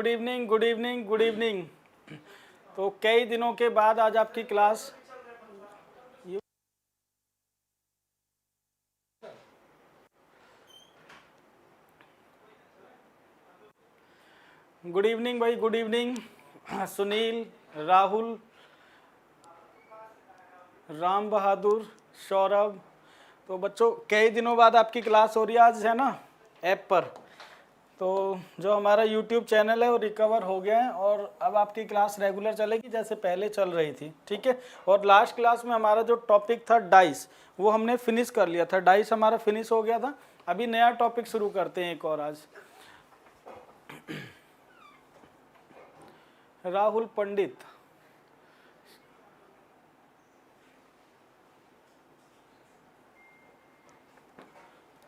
Good evening, good evening, good evening. तो कई दिनों के बाद आज आपकी क्लास। गुड इवनिंग भाई, गुड इवनिंग। सुनील, राहुल, राम बहादुर, सौरभ। तो बच्चों कई दिनों बाद आपकी क्लास हो रही है आज, है ना, ऐप पर। तो जो हमारा यूट्यूब चैनल है वो रिकवर हो गया है और अब आपकी क्लास रेगुलर चलेगी जैसे पहले चल रही थी, ठीक है। और लास्ट क्लास में हमारा जो टॉपिक था डाइस, वो हमने फिनिश कर लिया था। डाइस हमारा फिनिश हो गया था। अभी नया टॉपिक शुरू करते हैं एक और आज। राहुल पंडित,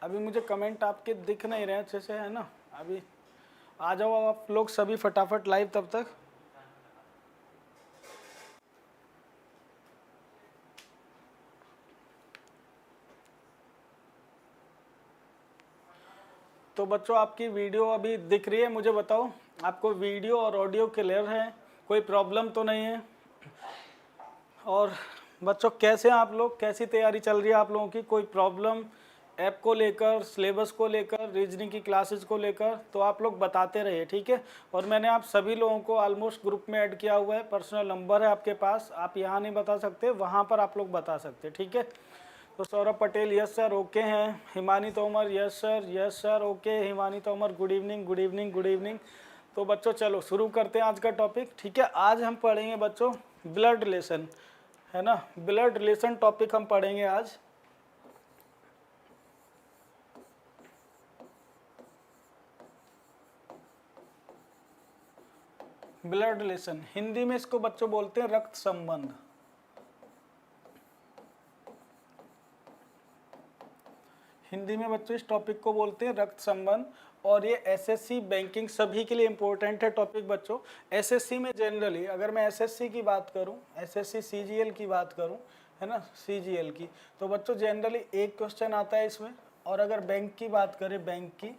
अभी मुझे कमेंट आपके दिख नहीं रहे अच्छे से, है ना। अभी आ जाओ आप लोग सभी फटाफट लाइव तब तक। तो बच्चों आपकी वीडियो अभी दिख रही है, मुझे बताओ आपको वीडियो और ऑडियो क्लियर है, कोई प्रॉब्लम तो नहीं है। और बच्चों कैसे हैं आप लोग, कैसी तैयारी चल रही है आप लोगों की, कोई प्रॉब्लम ऐप को लेकर, सिलेबस को लेकर, रीजनिंग की क्लासेस को लेकर, तो आप लोग बताते रहिए, ठीक है। और मैंने आप सभी लोगों को ऑलमोस्ट ग्रुप में ऐड किया हुआ है, पर्सनल नंबर है आपके पास, आप यहाँ नहीं बता सकते, वहाँ पर आप लोग बता सकते, ठीक है। तो Saurabh Patel yes sir, okay हैं। Himani Tomar yes sir okay. Himani Tomar good evening, good evening, good evening. तो बच्चों चलो शुरू करते हैं आज का टॉपिक, ठीक है। आज हम पढ़ेंगे बच्चों ब्लड रिलेशन, है ना। ब्लड रिलेशन टॉपिक हम पढ़ेंगे आज। ब्लड रिलेशन हिंदी में इसको बच्चों बोलते हैं रक्त संबंध। हिंदी में बच्चों इस टॉपिक को बोलते हैं रक्त संबंध। और ये एसएससी बैंकिंग सभी के लिए इंपॉर्टेंट है टॉपिक बच्चों। एसएससी में जनरली अगर मैं एसएससी की बात करूं, एसएससी सीजीएल की बात करूं, है ना, सीजीएल की, तो बच्चों जनरली एक क्वेश्चन आता है इसमें। और अगर बैंक की बात करें, बैंक की,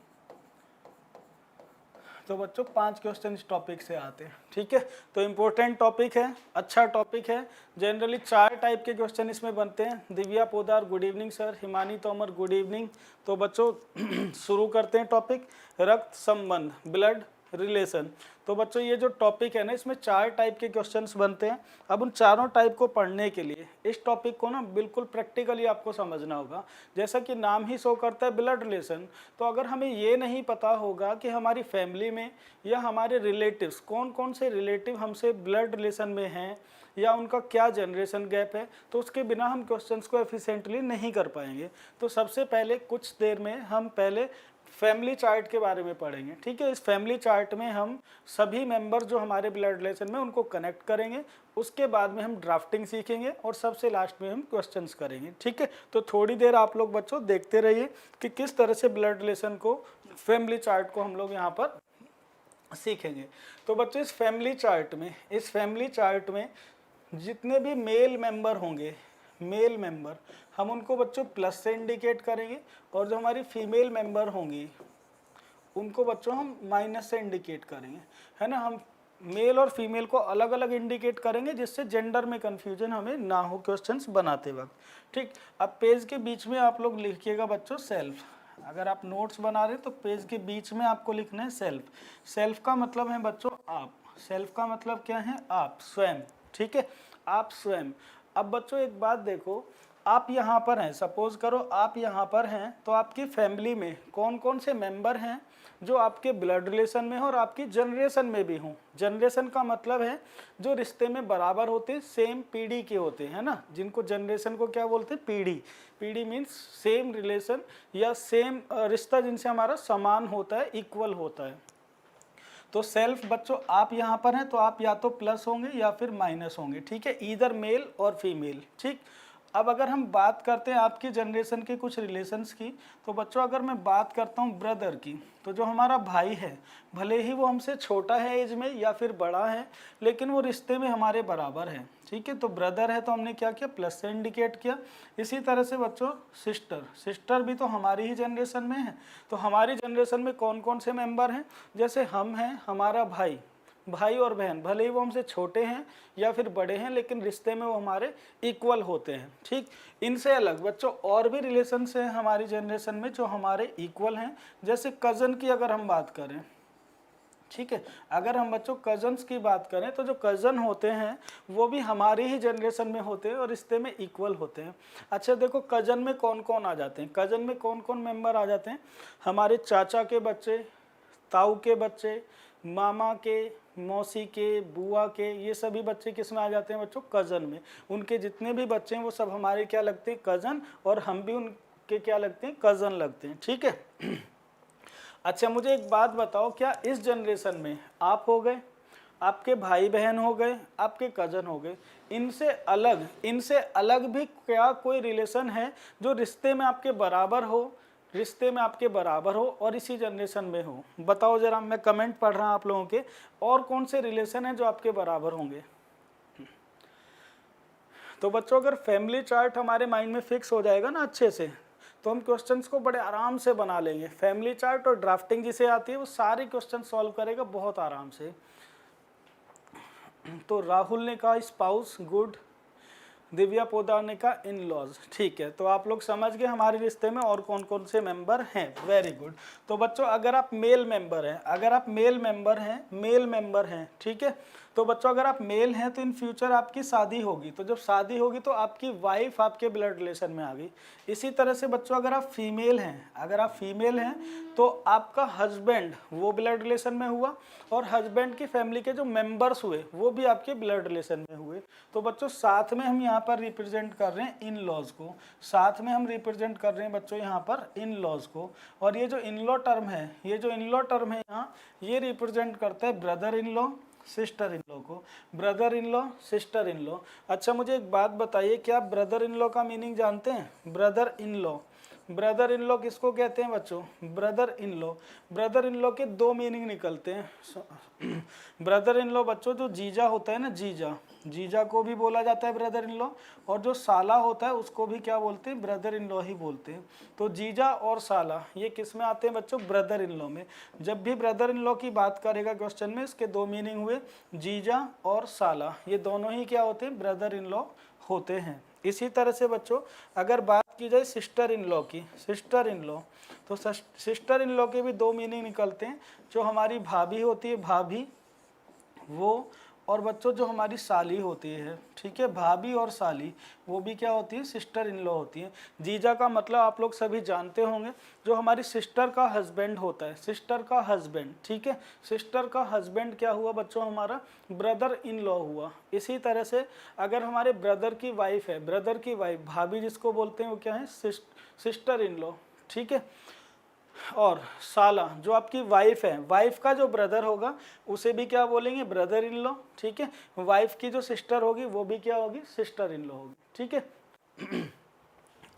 तो बच्चों 5 क्वेश्चन इस टॉपिक से आते हैं, ठीक है। तो इम्पोर्टेंट टॉपिक है, अच्छा टॉपिक है। जनरली 4 टाइप के क्वेश्चन इसमें बनते हैं। Divya Podar good evening sir, Himani Tomar good evening. तो बच्चों शुरू करते हैं टॉपिक रक्त संबंध, ब्लड रिलेशन। तो बच्चों ये जो टॉपिक है ना, इसमें 4 टाइप के क्वेश्चंस बनते हैं। अब उन चारों टाइप को पढ़ने के लिए इस टॉपिक को ना बिल्कुल प्रैक्टिकली आपको समझना होगा। जैसा कि नाम ही शो करता है ब्लड रिलेशन, तो अगर हमें ये नहीं पता होगा कि हमारी फैमिली में या हमारे रिलेटिव्स कौन कौन से रिलेटिव हमसे ब्लड रिलेशन में हैं या उनका क्या जनरेशन गैप है, तो उसके बिना हम क्वेश्चंस को एफिशिएंटली नहीं कर पाएंगे। तो सबसे पहले कुछ देर में हम पहले फैमिली चार्ट के बारे में पढ़ेंगे, ठीक है। इस फैमिली चार्ट में हम सभी मेंबर जो हमारे ब्लड रिलेशन में उनको कनेक्ट करेंगे। उसके बाद में हम ड्राफ्टिंग सीखेंगे और सबसे लास्ट में हम क्वेश्चंस करेंगे, ठीक है। तो थोड़ी देर आप लोग बच्चों देखते रहिए कि किस तरह से ब्लड रिलेशन को, फैमिली चार्ट को हम लोग यहाँ पर सीखेंगे। तो बच्चों इस फैमिली चार्ट में जितने भी मेल मेंबर होंगे, मेल मेंबर, हम उनको बच्चों प्लस से इंडिकेट करेंगे। और जो हमारी फीमेल मेंबर होंगी उनको बच्चों हम माइनस से इंडिकेट करेंगे, है ना। हम मेल और फीमेल को अलग अलग इंडिकेट करेंगे जिससे जेंडर में कंफ्यूजन हमें ना हो क्वेश्चंस बनाते वक्त, ठीक। अब पेज के बीच में आप लोग लिखिएगा बच्चों सेल्फ। अगर आप नोट्स बना रहे तो पेज के बीच में आपको लिखना है सेल्फ। सेल्फ का मतलब है बच्चों आप, सेल्फ का मतलब क्या है, आप स्वयं, ठीक है, आप स्वयं। अब बच्चों एक बात देखो, आप यहाँ पर हैं, सपोज करो आप यहाँ पर हैं, तो आपकी फैमिली में कौन कौन से मेंबर हैं जो आपके ब्लड रिलेशन में हो और आपकी जनरेशन में भी हों। जनरेशन का मतलब है जो रिश्ते में बराबर होते, सेम पीढ़ी के होते हैं ना, जिनको जनरेशन को क्या बोलते हैं, पीढ़ी। पीढ़ी मीन्स सेम रिलेशन या सेम रिश्ता जिनसे हमारा समान होता है, इक्वल होता है। तो सेल्फ बच्चों आप यहाँ पर हैं तो आप या तो प्लस होंगे या फिर माइनस होंगे, ठीक है, ईदर मेल और फीमेल, ठीक। अब अगर हम बात करते हैं आपकी जनरेशन के कुछ रिलेशंस की, तो बच्चों अगर मैं बात करता हूँ ब्रदर की, तो जो हमारा भाई है भले ही वो हमसे छोटा है एज में या फिर बड़ा है, लेकिन वो रिश्ते में हमारे बराबर है। ठीक है, तो ब्रदर है तो हमने क्या किया, प्लस से इंडिकेट किया। इसी तरह से बच्चों सिस्टर भी तो हमारी ही जनरेशन में है। तो हमारी जनरेशन में कौन कौन से मेंबर हैं, जैसे हम हैं, हमारा भाई और बहन, भले ही वो हमसे छोटे हैं या फिर बड़े हैं, लेकिन रिश्ते में वो हमारे इक्वल होते हैं। ठीक, इनसे अलग बच्चों और भी रिलेशंस हैं हमारी जनरेशन में जो हमारे इक्वल हैं। जैसे कज़न की अगर हम बात करें, ठीक है, अगर हम बच्चों कजन्स की बात करें तो जो कज़न होते हैं वो भी हमारी ही जनरेशन में होते हैं और रिश्ते में इक्वल होते हैं। अच्छा देखो, कज़न में कौन कौन आ जाते हैं, कज़न में कौन कौन मेंबर आ जाते हैं, हमारे चाचा के बच्चे, ताऊ के बच्चे, मामा के, मौसी के, बुआ के, ये सभी बच्चे किस में आ जाते हैं बच्चों, कज़न में। उनके जितने भी बच्चे हैं वो सब हमारे क्या लगते हैं, कज़न, और हम भी उनके क्या लगते हैं, कज़न लगते हैं। ठीक है। अच्छा मुझे एक बात बताओ, क्या इस जनरेशन में आप हो गए, आपके भाई बहन हो गए, आपके कज़न हो गए, इनसे अलग भी क्या कोई रिलेशन है जो रिश्ते में आपके बराबर हो और इसी जनरेशन में हो? बताओ जरा, मैं कमेंट पढ़ रहा हूँ आप लोगों के, और कौन से रिलेशन हैं जो आपके बराबर होंगे? तो बच्चों अगर फैमिली चार्ट हमारे माइंड में फिक्स हो जाएगा ना अच्छे से, तो हम क्वेश्चंस को बड़े आराम से बना लेंगे। फैमिली चार्ट और ड्राफ्टिंग जिसे आती है वो सारे क्वेश्चन सॉल्व करेगा बहुत आराम से। तो राहुल ने कहा स्पाउस, गुड। दिव्या पोदार ने कहा इन लॉज। ठीक है, तो आप लोग समझ गए हमारे रिश्ते में और कौन कौन से मेंबर हैं। Very good. तो बच्चों अगर आप मेल मेंबर हैं, ठीक है, तो बच्चों अगर आप मेल हैं तो इन फ्यूचर आपकी शादी होगी, तो जब शादी होगी तो आपकी वाइफ आपके ब्लड रिलेशन में आ गई। इसी तरह से बच्चों अगर आप फीमेल हैं तो आपका हस्बैंड वो ब्लड रिलेशन में हुआ, और हस्बैंड की फैमिली के जो मेंबर्स हुए वो भी आपके ब्लड रिलेशन में हुए। तो बच्चों साथ में हम यहाँ पर रिप्रेजेंट कर रहे हैं इन लॉज को, बच्चों यहाँ पर इन लॉज को। और ये जो इन लॉ टर्म है यहाँ, ये रिप्रेजेंट करता है brother in law, sister in law को, brother in law, sister in law. अच्छा मुझे एक बात बताइए, क्या आप ब्रदर इन लॉ का मीनिंग जानते हैं? ब्रदर इन लॉ किसको कहते हैं बच्चों? ब्रदर इन लॉ के दो मीनिंग निकलते हैं। ब्रदर इन लॉ बच्चों जो जीजा होता है ना, जीजा को भी बोला जाता है ब्रदर इन लॉ, और जो साला होता है उसको भी क्या बोलते हैं? ब्रदर इन लॉ ही बोलते हैं। तो जीजा और साला ये किस में आते हैं बच्चों? ब्रदर इन लॉ में। जब भी ब्रदर इन लॉ की बात करेगा क्वेश्चन में, इसके दो मीनिंग हुए, जीजा और साला, ये दोनों ही क्या होते हैं? ब्रदर इन लॉ होते हैं। इसी तरह से बच्चों अगर बात की जाए सिस्टर इन लॉ, तो सिस्टर इन लॉ के भी दो मीनिंग निकलते हैं। जो हमारी भाभी होती है, भाभी वो, और बच्चों जो हमारी साली होती है, ठीक है, भाभी और साली, वो भी क्या होती है? सिस्टर इन लॉ होती है। जीजा का मतलब आप लोग सभी जानते होंगे, जो हमारी सिस्टर का हस्बैंड होता है, सिस्टर का हस्बैंड, ठीक है, सिस्टर का हस्बैंड क्या हुआ बच्चों? हमारा ब्रदर इन लॉ हुआ। इसी तरह से अगर हमारे ब्रदर की वाइफ है, भाभी जिसको बोलते हैं वो क्या है? सिस्टर इन लॉ, ठीक है। और साला जो आपकी वाइफ है, वाइफ का जो ब्रदर होगा उसे भी क्या बोलेंगे? ब्रदर इन लॉ, ठीक है। वाइफ की जो सिस्टर होगी वो भी क्या होगी? सिस्टर इन लॉ होगी, ठीक है।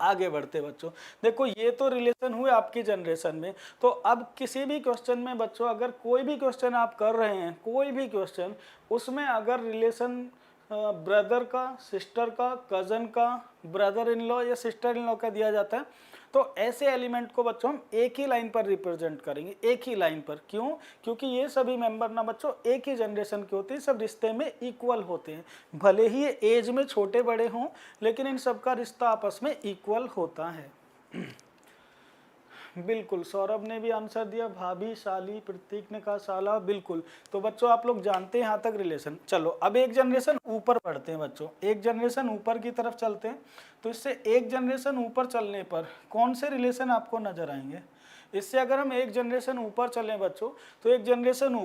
आगे बढ़ते बच्चों, देखो ये तो रिलेशन हुए आपकी जनरेशन में। तो अब किसी भी क्वेश्चन में बच्चों, अगर कोई भी क्वेश्चन आप कर रहे हैं, कोई भी क्वेश्चन, उसमें अगर रिलेशन ब्रदर का, सिस्टर का, कज़न का, ब्रदर इन लॉ या सिस्टर इन लॉ का दिया जाता है, तो ऐसे एलिमेंट को बच्चों हम एक ही लाइन पर रिप्रेजेंट करेंगे, एक ही लाइन पर। क्यों? क्योंकि ये सभी मेंबर ना बच्चों एक ही जनरेशन के होते हैं, सब रिश्ते में इक्वल होते हैं। भले ही ये एज में छोटे बड़े हों, लेकिन इन सबका रिश्ता आपस में इक्वल होता है। बिल्कुल, सौरभ ने भी आंसर दिया, भाभी, साली, प्रतीक ने कहा साला, बिल्कुल। तो बच्चों आप लोग जानते हैं यहाँ तक रिलेशन। चलो अब एक जनरेशन ऊपर बढ़ते हैं बच्चों, एक जनरेशन ऊपर की तरफ चलते हैं। तो इससे एक जनरेशन ऊपर चलने पर कौन से रिलेशन आपको नजर आएंगे? इससे अगर हम एक जनरेशन ऊपर चलें बच्चों, तो एक जनरेशन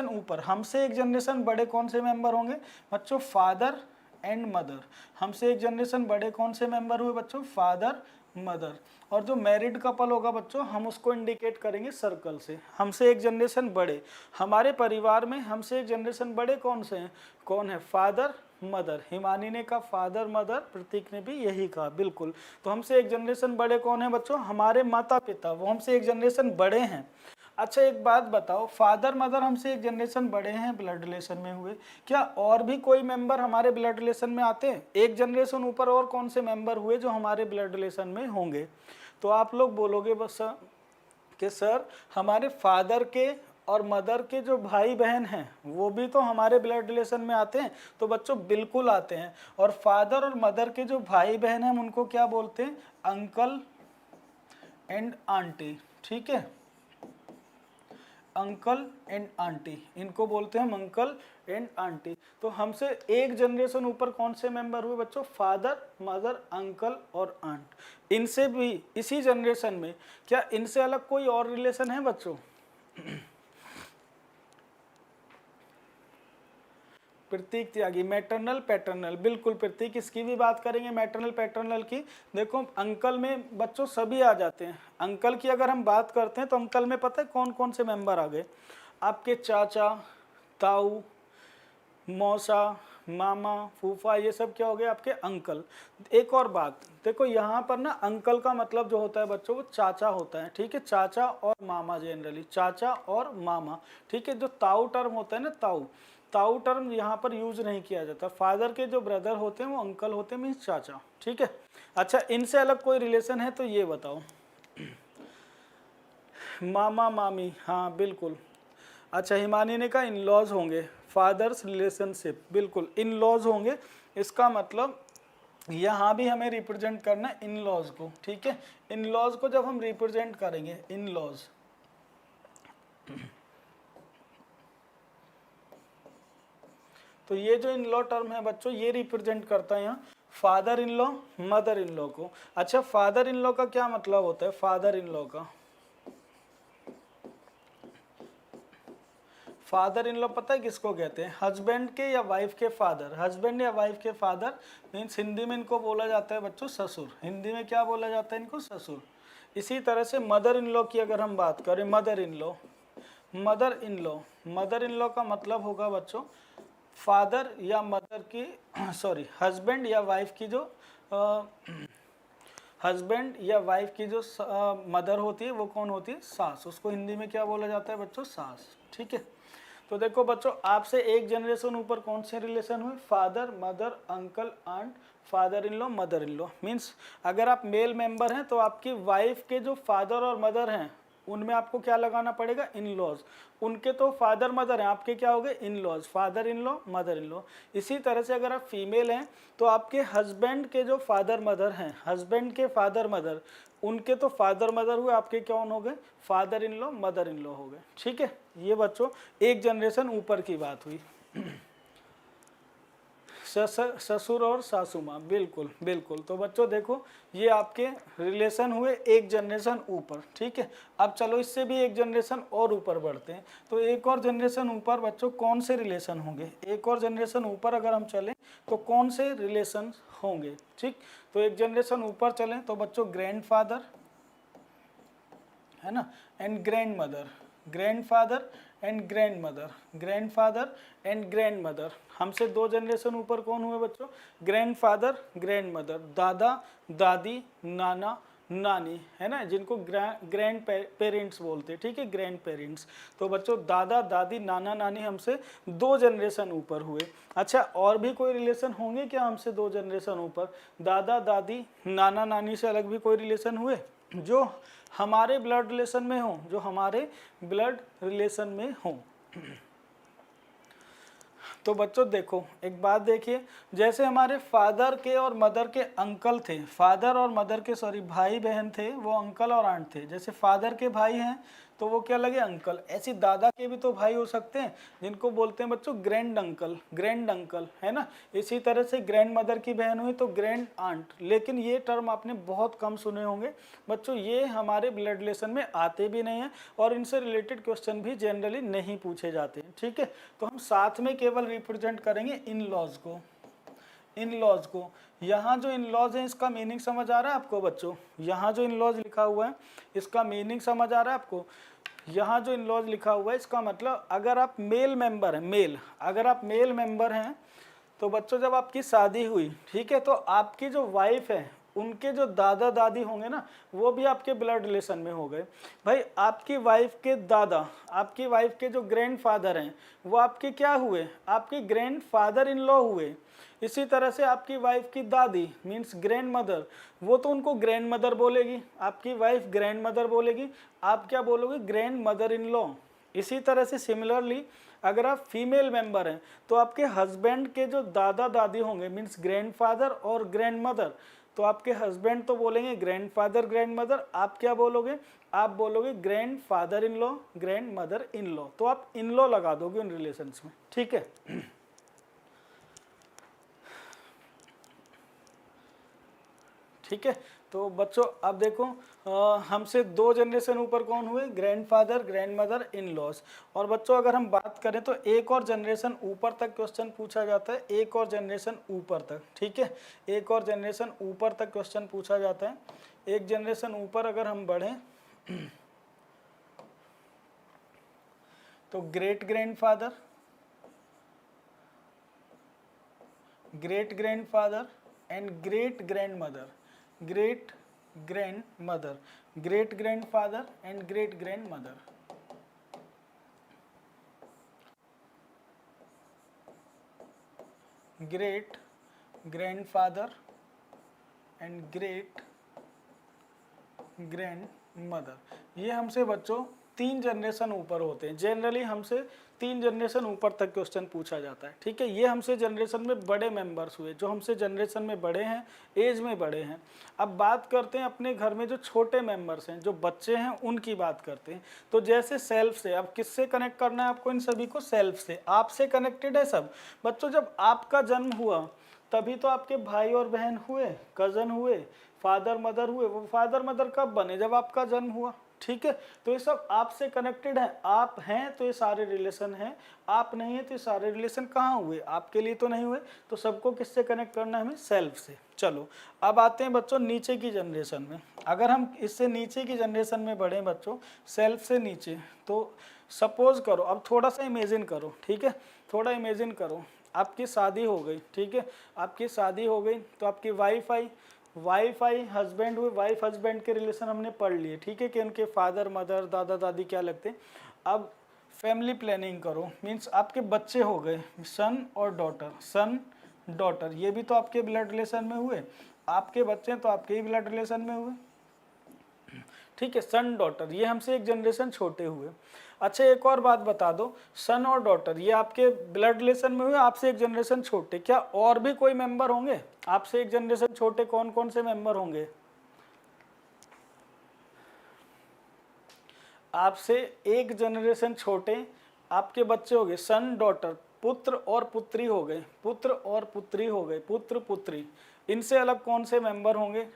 ऊपर हमसे एक जनरेशन बड़े कौन से मेंबर होंगे बच्चों? Father and mother. हमसे एक जनरेशन बड़े कौन से मेंबर हुए बच्चों? Father, mother. और जो मैरिड कपल होगा बच्चों, हम उसको इंडिकेट करेंगे सर्कल से। हमसे एक जनरेशन बड़े, हमारे परिवार में हमसे एक जनरेशन बड़े कौन से हैं? कौन है? Father mother. हिमानी ने कहा फादर मदर, प्रतीक ने भी यही कहा, बिल्कुल। तो हमसे एक जनरेशन बड़े कौन है बच्चों? हमारे माता पिता, वो हमसे एक जनरेशन बड़े हैं। अच्छा एक बात बताओ, फादर मदर हमसे एक जनरेशन बड़े हैं, ब्लड रिलेशन में हुए, क्या और भी कोई मेंबर हमारे ब्लड रिलेशन में आते हैं? एक जनरेशन ऊपर और कौन से मेंबर हुए जो हमारे ब्लड रिलेशन में होंगे? तो आप लोग बोलोगे बस कि सर हमारे फादर के और मदर के जो भाई बहन हैं वो भी तो हमारे ब्लड रिलेशन में आते हैं। तो बच्चों बिल्कुल आते हैं। और फादर और मदर के जो भाई बहन हैं उनको क्या बोलते हैं? Uncle and aunty. ठीक है, अंकल एंड आंटी, इनको बोलते हैं हम अंकल एंड आंटी। तो हमसे एक जनरेशन ऊपर कौन से मेंबर हुए बच्चों? फादर मदर अंकल और आंट। इनसे भी इसी जनरेशन में, क्या इनसे अलग कोई और रिलेशन है बच्चों? प्रतीक त्यागी, मैटरनल पैटर्नल, बिल्कुल प्रतीक, इसकी भी बात करेंगे मैटरनल पैटर्नल की। देखो अंकल में बच्चों सभी आ जाते हैं। अंकल की अगर हम बात करते हैं तो अंकल में पता है कौन कौन से मेंबर आ गए? आपके चाचा, ताऊ, मौसा, मामा, फूफा, ये सब क्या हो गए? आपके अंकल। एक और बात देखो, यहाँ पर ना अंकल का मतलब जो होता है बच्चों वो चाचा होता है। ठीक है, चाचा और मामा, जनरली चाचा और मामा। ठीक है, जो ताऊ टर्म होता है ना, ताऊ, ताऊ टर्म यहाँ पर यूज नहीं किया जाता। फादर के जो ब्रदर होते हैं वो अंकल होते हैं, मीन्स चाचा। ठीक है, अच्छा इनसे अलग कोई रिलेशन है तो ये बताओ। मामा मामी, हाँ बिल्कुल। अच्छा हिमानी ने कहा इन लॉज होंगे, फादर्स रिलेशनशिप, बिल्कुल इन लॉज होंगे। इसका मतलब यहाँ भी हमें रिप्रेजेंट करना है इन लॉज को। ठीक है, इन लॉज को जब हम रिप्रेजेंट करेंगे, इन लॉज, तो ये जो इन लॉ टर्म है बच्चों ये रिप्रेजेंट करता है यहाँ father in law mother in law को। अच्छा फादर इन लॉ का क्या मतलब होता है? फादर इन लॉ का, फादर इन लॉ पता है किसको कहते हैं? हस्बैंड के या वाइफ के फादर। हस्बैंड या वाइफ के फादर मीन्स हिंदी में इनको बोला जाता है बच्चों ससुर। हिंदी में क्या बोला जाता है इनको? ससुर। इसी तरह से मदर इन लॉ की अगर हम बात करें, mother in law, mother in law, mother in law का मतलब होगा बच्चों फादर या मदर की सॉरी हस्बैंड या वाइफ की जो हस्बैंड या वाइफ की जो मदर होती है वो कौन होती है? सास। उसको हिंदी में क्या बोला जाता है बच्चों? सास। ठीक है, तो देखो बच्चों आपसे एक जनरेशन ऊपर कौन से रिलेशन हुए? Father mother uncle aunt, father in law mother in law. Means अगर आप मेल मेंबर हैं तो आपकी वाइफ के जो फादर और मदर हैं उनमें आपको क्या लगाना पड़ेगा? In laws. उनके तो फादर मदर हैं, आपके क्या हो गए? In laws, father in law mother in law. इसी तरह से अगर आप फीमेल हैं तो आपके हस्बैंड के जो फादर मदर हैं, हस्बैंड के फादर मदर, उनके तो फादर मदर हुए, आपके कौन हो गए? Father in law mother in law हो गए। ठीक है, ये बच्चों एक जनरेशन ऊपर की बात हुई। ससुर और सासू माँ, बिल्कुल बिल्कुल। तो बच्चों देखो ये आपके रिलेशन हुए एक जनरेशन ऊपर। ठीक है, अब चलो इससे भी एक जनरेशन और ऊपर बढ़ते हैं। तो एक और जनरेशन ऊपर बच्चों कौन से रिलेशन होंगे? एक और जनरेशन ऊपर अगर हम चलें तो कौन से रिलेशन होंगे? ठीक, तो एक जनरेशन ऊपर चलें तो बच्चों ग्रैंडफादर है ना, and grand mother, grandfather and grand mother, grandfather and grand mother. हमसे दो जनरेशन ऊपर कौन हुए बच्चों? ग्रैंडफादर ग्रैंड मदर, दादा दादी नाना नानी, है ना, जिनको ग्रैंड पेरेंट्स बोलते हैं। ठीक है, ग्रैंड पेरेंट्स। तो बच्चों दादा दादी नाना नानी हमसे दो जनरेशन ऊपर हुए। अच्छा और भी कोई रिलेशन होंगे क्या हमसे दो जनरेशन ऊपर? दादा दादी नाना नानी से अलग भी कोई रिलेशन हुए जो हमारे ब्लड रिलेशन में हो, जो हमारे ब्लड रिलेशन में हो? तो बच्चों देखो एक बात देखिए, जैसे हमारे फादर के और मदर के अंकल थे, फादर और मदर के सॉरी भाई बहन थे वो अंकल और आंट थे। जैसे फादर के भाई हैं तो वो क्या लगे? अंकल। ऐसे दादा के भी तो भाई हो सकते हैं जिनको बोलते हैं बच्चों ग्रैंड अंकल, है ना। इसी तरह से ग्रैंड मदर की बहन हुई तो ग्रैंड आंट। लेकिन ये टर्म आपने बहुत कम सुने होंगे बच्चों, ये हमारे ब्लड रिलेशन में आते भी नहीं हैं और इनसे रिलेटेड क्वेश्चन भी जनरली नहीं पूछे जाते हैं। ठीक है, तो हम साथ में केवल रिप्रेजेंट करेंगे इन लॉज को। इन लॉज को। यहाँ जो इन लॉज है इसका मीनिंग समझ आ रहा है आपको बच्चों? यहाँ जो इन लॉज लिखा हुआ है इसका मीनिंग समझ आ रहा है आपको? यहाँ जो इन लॉज लिखा हुआ है इसका मतलब अगर आप मेल मेंबर हैं, मेल, अगर आप मेल मेंबर हैं तो बच्चों जब आपकी शादी हुई, ठीक है, तो आपकी जो वाइफ है उनके जो दादा दादी होंगे ना वो भी आपके ब्लड रिलेशन में हो गए। भाई आपकी वाइफ के दादा, आपकी वाइफ के जो ग्रैंडफादर हैं वो आपके क्या हुए? आपके ग्रैंडफादर इन लॉ हुए। इसी तरह से आपकी वाइफ की दादी मीन्स ग्रैंड मदर, वो तो उनको ग्रैंड मदर बोलेगी, आपकी वाइफ ग्रैंड मदर बोलेगी, आप क्या बोलोगे? Grand mother in law. इसी तरह से सिमिलरली अगर आप फीमेल मेंबर हैं तो आपके हस्बैंड के जो दादा दादी होंगे मीन्स ग्रैंडफादर और ग्रैंड मदर, तो आपके हस्बैंड तो बोलेंगे ग्रैंडफादर ग्रैंड मदर, आप क्या बोलोगे? आप बोलोगे grandfather in law, grand mother in law. तो आप इन लॉ लगा दोगे उन रिलेशंस में, ठीक है। ठीक है, तो बच्चों अब देखो हमसे 2 जनरेशन ऊपर कौन हुए? Grandfather grandmother in laws. और बच्चों अगर हम बात करें तो एक और जनरेशन ऊपर तक क्वेश्चन पूछा जाता है, एक और जनरेशन ऊपर तक, ठीक है, एक और जनरेशन ऊपर तक क्वेश्चन पूछा जाता है। एक जनरेशन ऊपर अगर हम बढ़ें तो great grandfather, great grandfather and great grand mother, great grand mother, great grandfather and great grand mother. Great grandfather and great grand mother, ये हमसे बच्चों 3 जनरेशन ऊपर होते हैं। जनरली हमसे 3 जनरेशन ऊपर तक क्वेश्चन पूछा जाता है, ठीक है। ये हमसे जनरेशन में बड़े मेंबर्स हुए, जो हमसे जनरेशन में बड़े हैं, एज में बड़े हैं। अब बात करते हैं अपने घर में जो छोटे मेंबर्स हैं, जो बच्चे हैं, उनकी बात करते हैं। तो जैसे सेल्फ से, अब किससे कनेक्ट करना है आपको? इन सभी को सेल्फ से, आपसे कनेक्टेड है सब। बच्चों जब आपका जन्म हुआ तभी तो आपके भाई और बहन हुए, कजन हुए, फादर मदर हुए। वो फादर मदर कब बने? जब आपका जन्म हुआ, ठीक है। तो ये सब आपसे कनेक्टेड है। आप हैं तो ये सारे रिलेशन हैं, आप नहीं है तो ये सारे रिलेशन कहाँ हुए? आपके लिए तो नहीं हुए। तो सबको किससे कनेक्ट करना है? हमें सेल्फ से। चलो अब आते हैं बच्चों नीचे की जनरेशन में। अगर हम इससे नीचे की जनरेशन में बढ़े बच्चों, सेल्फ से नीचे, तो सपोज करो, अब थोड़ा सा इमेजिन करो, ठीक है, थोड़ा इमेजिन करो, आपकी शादी हो गई, ठीक है, आपकी शादी हो गई तो आपकी वाइफ आई, वाइफ आई, हस्बैंड हुए, वाइफ हस्बैंड के रिलेशन हमने पढ़ लिए, ठीक है, कि उनके फादर मदर दादा दादी क्या लगते हैं। अब फैमिली प्लानिंग करो, मीन्स आपके बच्चे हो गए, सन और डॉटर, सन डॉटर, ये भी तो आपके ब्लड रिलेशन में हुए। आपके बच्चे तो आपके ही ब्लड रिलेशन में हुए, ठीक है, सन डॉटर, ये हमसे एक जनरेशन छोटे हुए। अच्छा एक और बात बता दो, सन और डॉटर ये आपके ब्लड रिलेशन में हुए, आपसे एक जनरेशन छोटे, क्या और भी कोई मेंबर होंगे आपसे एक जनरेशन छोटे? कौन कौन से मेंबर होंगे? आपसे एक जनरेशन छोटे आपके बच्चे हो गए, सन डॉटर, पुत्र और पुत्री हो गए, पुत्र और पुत्री हो गए, पुत्र पुत्री। इनसे अलग कौन से मेंबर होंगे?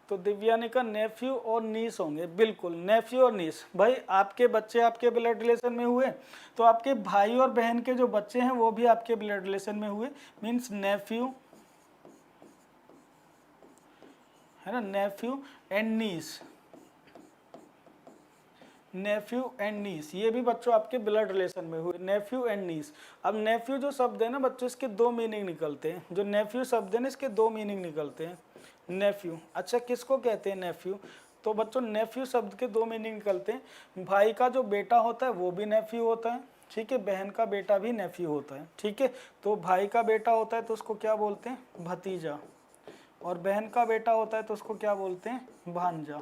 तो दिव्यानी का नेफ्यू और नीस होंगे, बिल्कुल, नेफ्यू और नीस। भाई आपके बच्चे आपके ब्लड रिलेशन में हुए तो आपके भाई और बहन के जो बच्चे हैं वो भी आपके ब्लड रिलेशन में हुए, मीन्स नेफ्यू, है ना, nephew and niece, nephew and niece, ये भी बच्चों आपके ब्लड रिलेशन में हुए, नेफ्यू एंड नीस। अब नेफ्यू जो शब्द है ना बच्चों, इसके 2 मीनिंग निकलते हैं। जो नेफ्यू शब्द है ना इसके 2 मीनिंग निकलते हैं। नेफ्यू, अच्छा किसको कहते हैं नेफ्यू? तो बच्चों नेफ्यू शब्द के 2 मीनिंग निकलते हैं। भाई का जो बेटा होता है वो भी नेफ्यू होता है, ठीक है, बहन का बेटा भी नेफ्यू होता है, ठीक है। तो भाई का बेटा होता है तो उसको क्या बोलते हैं? भतीजा, और बहन का बेटा होता है तो उसको क्या बोलते हैं? भांजा,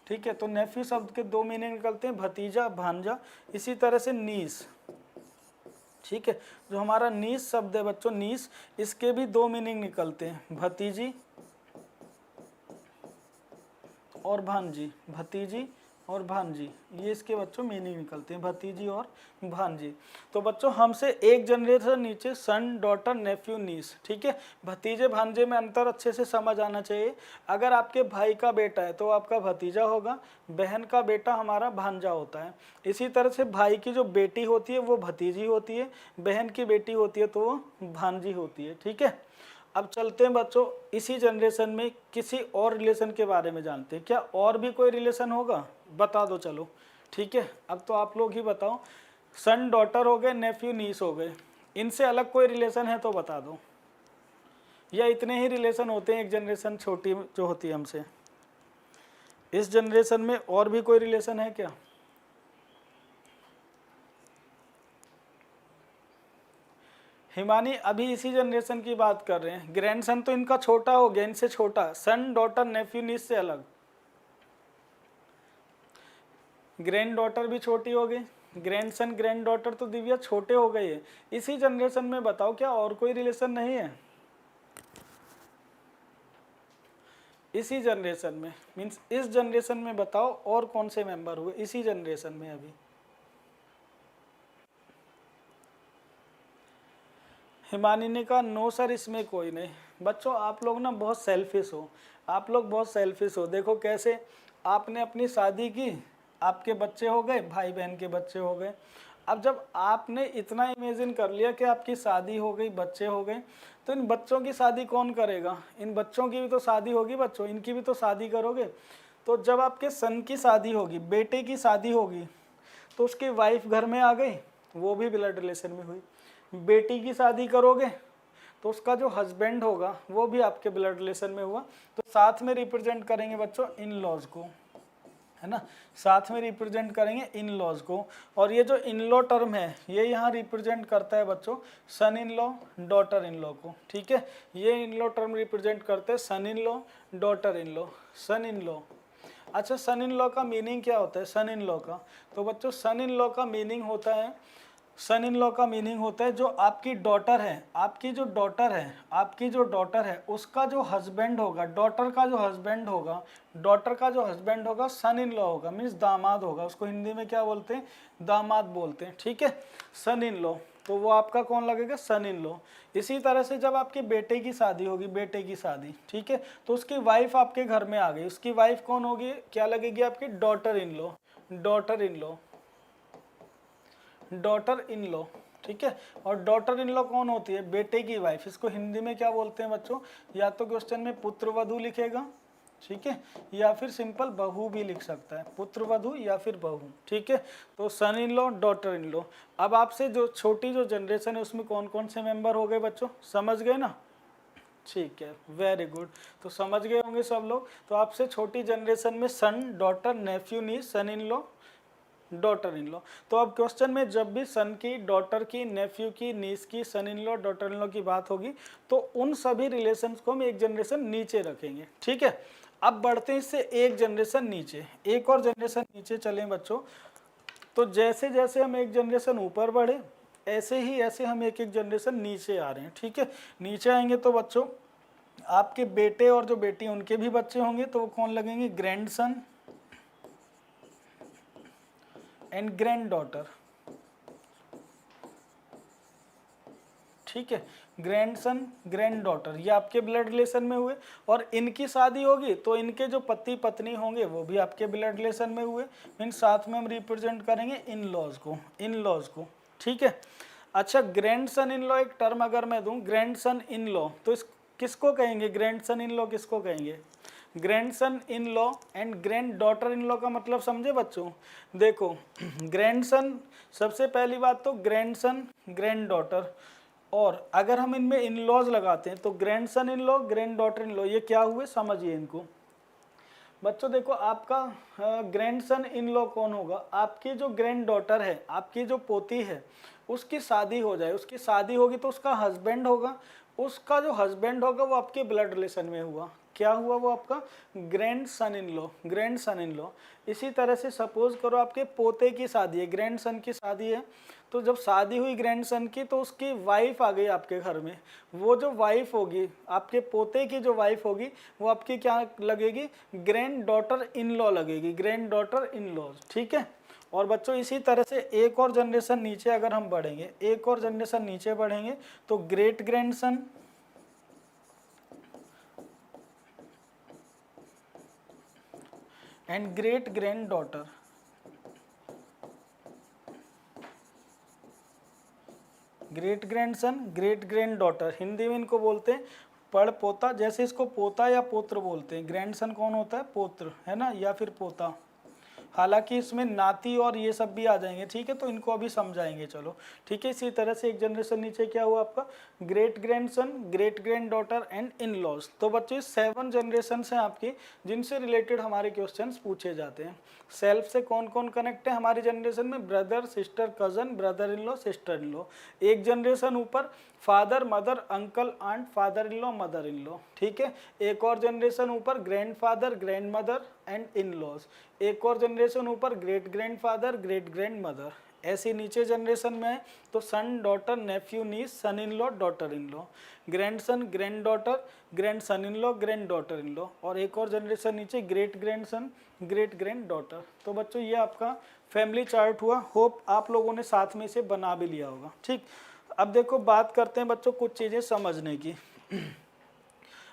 ठीक है। तो नेफ्यू शब्द के 2 मीनिंग निकलते हैं, भतीजा, भांजा। इसी तरह से नीस, ठीक है, जो हमारा नीस शब्द है बच्चों, नीस, इसके भी 2 मीनिंग निकलते हैं, भतीजी और भांजी, भतीजी और भांजी, ये इसके बच्चों मीनिंग निकलते हैं, भतीजी और भांजी। तो बच्चों हमसे एक जनरेशन नीचे सन डॉटर नेफ्यू नीस, ठीक है। भतीजे भांजे में अंतर अच्छे से समझ आना चाहिए। अगर आपके भाई का बेटा है तो आपका भतीजा होगा, बहन का बेटा हमारा भांजा होता है। इसी तरह से भाई की जो बेटी होती है वो भतीजी होती है, बहन की बेटी होती है तो वो भांजी होती है, ठीक है। अब चलते हैं बच्चों इसी जनरेशन में किसी और रिलेशन के बारे में जानते हैं। क्या और भी कोई रिलेशन होगा? बता दो चलो। ठीक है, अब तो आप लोग ही बताओ। सन डॉटर हो गए, नेफ्यू नीस हो गए, इनसे अलग कोई रिलेशन है तो बता दो, या इतने ही रिलेशन होते हैं, एक जनरेशन छोटी जो होती है हमसे। इस जनरेशन में और भी कोई रिलेशन है क्या? हिमानी अभी इसी जनरेशन की बात कर रहे हैं। ग्रैंडसन तो इनका छोटा हो गया, इनसे छोटा। सन डॉटर नेफ्यू नीस से अलग। ग्रैंड डॉटर भी छोटी हो गई, ग्रैंडसन ग्रैंड डॉटर तो दिव्या छोटे हो गए। इसी जनरेशन में बताओ क्या और कोई रिलेशन नहीं है? इसी जनरेशन में मीन्स इस जनरेशन में बताओ और कौन से मेंबर हुए इसी जनरेशन में अभी? हिमानी ने कहा नो सर इसमें कोई नहीं। बच्चों आप लोग ना बहुत सेल्फिश हो, आप लोग बहुत सेल्फिश हो। देखो कैसे, आपने अपनी शादी की, आपके बच्चे हो गए, भाई बहन के बच्चे हो गए। अब जब आपने इतना इमेजिन कर लिया कि आपकी शादी हो गई, बच्चे हो गए, तो इन बच्चों की शादी कौन करेगा? इन बच्चों की भी तो शादी होगी बच्चों, इनकी भी तो शादी करोगे। तो जब आपके सन की शादी होगी, बेटे की शादी होगी, तो उसकी वाइफ घर में आ गई, वो भी ब्लड रिलेशन में हुई। बेटी की शादी करोगे तो उसका जो हस्बैंड होगा वो भी आपके ब्लड रिलेशन में हुआ। तो साथ में रिप्रेजेंट करेंगे बच्चों इन लॉज को, है ना, साथ में रिप्रेजेंट करेंगे इन लॉज को। और ये जो इन लॉ टर्म है ये यहाँ रिप्रेजेंट करता है बच्चों son in law daughter in law को। ठीक है, ये इन लॉ टर्म रिप्रेजेंट करते हैं son in law daughter in law, son in law. अच्छा, सन इन लॉ का मीनिंग क्या होता है सन इन लॉ का? तो बच्चों सन इन लॉ का मीनिंग होता है, सन इन लॉ का मीनिंग होता है जो आपकी डॉटर है, आपकी जो डॉटर है, आपकी जो डॉटर है उसका जो हस्बैंड होगा, डॉटर का जो हस्बैंड होगा, डॉटर का जो हस्बैंड होगा सन इन लॉ होगा, मीन्स दामाद होगा। उसको हिंदी में क्या बोलते हैं? दामाद बोलते हैं। ठीक है, सन इन लॉ, तो वो आपका कौन लगेगा? सन इन लॉ। इसी तरह से जब आपके बेटे की शादी होगी, बेटे की शादी, ठीक है, तो उसकी वाइफ आपके घर में आ गई, उसकी वाइफ कौन होगी? क्या लगेगी आपकी? Daughter in law, daughter in law, daughter in law. ठीक है, और डॉटर इन लॉ कौन होती है? बेटे की वाइफ। इसको हिंदी में क्या बोलते हैं बच्चों? या तो क्वेश्चन में पुत्रवधू लिखेगा, ठीक है, या फिर सिंपल बहू भी लिख सकता है, पुत्रवधू या फिर बहू। ठीक है, तो son in law daughter in law. अब आपसे जो छोटी जो जनरेशन है उसमें कौन कौन से मेंबर हो गए बच्चों? समझ गए ना? ठीक है, वेरी गुड। तो समझ गए होंगे सब लोग। तो आपसे छोटी जनरेशन में son daughter nephew niece son in law daughter in law. तो अब क्वेश्चन में जब भी सन की, डॉटर की, नेफ्यू की, नीस की, son in law, daughter in law की बात होगी तो उन सभी रिलेशंस को हम एक जनरेशन नीचे रखेंगे। ठीक है, अब बढ़ते हैं इससे एक जनरेशन नीचे, एक और जनरेशन नीचे चलें बच्चों। तो जैसे जैसे हम एक जनरेशन ऊपर बढ़े ऐसे ही ऐसे हम एक एक जनरेशन नीचे आ रहे हैं। ठीक है, नीचे आएंगे तो बच्चों आपके बेटे और जो बेटी उनके भी बच्चे होंगे, तो वो कौन लगेंगे? Grandson and grand daughter. ठीक है, ग्रैंडसन ग्रैंड डॉटर ये आपके ब्लड रिलेशन में हुए, और इनकी शादी होगी तो इनके जो पति पत्नी होंगे वो भी आपके ब्लड रिलेशन में हुए। मीन साथ में हम रिप्रेजेंट करेंगे इन लॉज को, इन लॉज को। ठीक है, अच्छा, ग्रैंडसन इन लॉ एक टर्म अगर मैं दूं, ग्रैंडसन इन लॉ, तो इस किसको कहेंगे? ग्रैंडसन इन लॉ किसको कहेंगे? Grandson in law and grand daughter in law का मतलब समझे बच्चों? देखो ग्रैंडसन, सबसे पहली बात तो ग्रैंडसन ग्रैंड डॉटर, और अगर हम इनमें इन लॉज लगाते हैं तो grandson in law grand daughter in law, ये क्या हुए समझिए इनको बच्चों। देखो आपका ग्रैंडसन इन लॉ कौन होगा? आपकी जो ग्रैंड डॉटर है, आपकी जो पोती है, उसकी शादी हो जाए, उसकी शादी होगी तो उसका हस्बैंड होगा, उसका जो हस्बैंड होगा वो आपके ब्लड रिलेशन में हुआ। क्या हुआ? वो आपका grand son in law, grand son in law. इसी तरह से सपोज करो आपके पोते की शादी है, ग्रैंड सन की शादी है, तो जब शादी हुई ग्रैंड सन की तो उसकी वाइफ आ गई आपके घर में। वो जो वाइफ होगी, आपके पोते की जो वाइफ होगी, वो आपकी क्या लगेगी? ग्रैंड डॉटर इन लॉ लगेगी, ग्रैंड डॉटर इन लॉ। ठीक है, और बच्चों इसी तरह से एक और जनरेशन नीचे अगर हम बढ़ेंगे, एक और जनरेशन नीचे बढ़ेंगे तो great grandson and great grand daughter. Great grandson great grand daughter, Hindi में इनको बोलते हैं पड़ पोता, जैसे इसको पोता या पोत्र बोलते हैं, ग्रैंडसन कौन होता है, पोत्र, है ना, या फिर पोता। हालांकि इसमें नाती और ये सब भी आ जाएंगे, ठीक है, तो इनको अभी समझाएंगे, चलो ठीक है। इसी तरह से एक जनरेशन नीचे क्या हुआ आपका, great grandson, great granddaughter and in laws. तो बच्चों 7 जनरेशन हैं आपकी जिनसे रिलेटेड हमारे क्वेश्चंस पूछे जाते हैं। सेल्फ से कौन कौन कनेक्ट है हमारी जनरेशन में, brother sister cousin, brother in law sister in law. एक जनरेशन ऊपर father mother uncle aunt, father in law mother in law, ठीक है। एक और जनरेशन ऊपर grandfather grandmother and in laws. एक और जनरेशन ऊपर great grandfather great grandmother. ऐसे नीचे जनरेशन में है तो son daughter nephew niece, son in law daughter in law, grandson granddaughter grandson in law grand daughter in law. और एक और जनरेशन नीचे great grandson great grand daughter. तो बच्चों ये आपका फैमिली चार्ट हुआ, होप आप लोगों ने साथ में से बना भी लिया होगा, ठीक। अब देखो बात करते हैं बच्चों कुछ चीज़ें समझने की।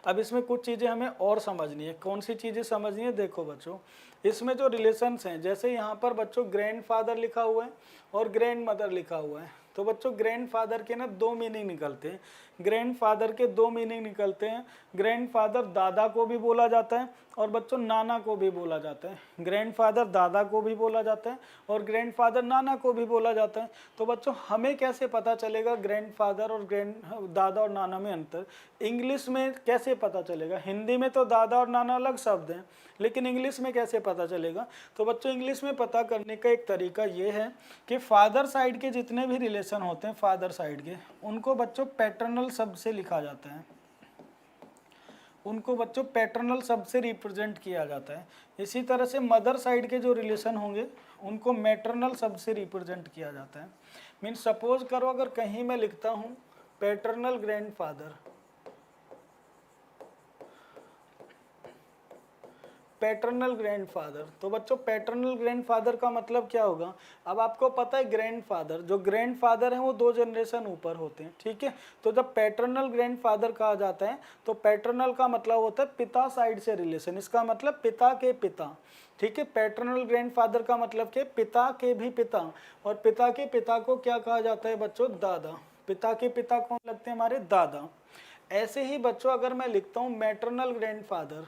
अब इसमें कुछ चीज़ें हमें और समझनी है। कौन सी चीज़ें समझनी है, देखो बच्चों इसमें जो रिलेशंस हैं, जैसे यहाँ पर बच्चों ग्रैंडफादर लिखा हुआ है और ग्रैंड मदर लिखा हुआ है, तो बच्चों ग्रैंडफादर के ना 2 मीनिंग निकलते हैं। ग्रैंडफादर के 2 मीनिंग निकलते हैं। ग्रैंडफादर दादा को भी बोला जाता है और बच्चों नाना को भी बोला जाता है। ग्रैंडफादर दादा को भी बोला जाता है और ग्रैंडफादर नाना को भी बोला जाता है। तो बच्चों हमें कैसे पता चलेगा ग्रैंडफादर और दादा और नाना में अंतर, इंग्लिश में कैसे पता चलेगा। हिंदी में तो दादा और नाना अलग शब्द हैं, लेकिन इंग्लिश में कैसे पता चलेगा। तो बच्चों इंग्लिश में पता करने का एक तरीका ये है कि फादर साइड के जितने भी रिलेशन होते हैं फादर साइड के, उनको बच्चों पैटर्नल शब्द से लिखा जाता है, उनको बच्चों पैटर्नल शब्द से रिप्रेजेंट किया जाता है। इसी तरह से मदर साइड के जो रिलेशन होंगे उनको मैटरनल शब्द से रिप्रेजेंट किया जाता है। मीन्स सपोज करो अगर कहीं मैं लिखता हूँ पैटर्नल ग्रैंडफादर, पैटर्नल ग्रैंडफादर, तो बच्चों पैटर्नल ग्रैंडफादर का मतलब क्या होगा। अब आपको पता है ग्रैंडफादर, जो ग्रैंडफादर हैं वो 2 जनरेशन ऊपर होते हैं, ठीक है। तो जब पैटर्नल ग्रैंडफादर कहा जाता है तो पैटर्नल का मतलब होता है पिता साइड से रिलेशन, इसका मतलब पिता के पिता, ठीक है। पैटर्नल ग्रैंडफादर का मतलब क्या, पिता के भी पिता, और पिता के पिता को क्या कहा जाता है बच्चों, दादा। पिता के पिता कौन लगते हैं हमारे, दादा। ऐसे ही बच्चों अगर मैं लिखता हूँ मैटरनल ग्रैंडफादर,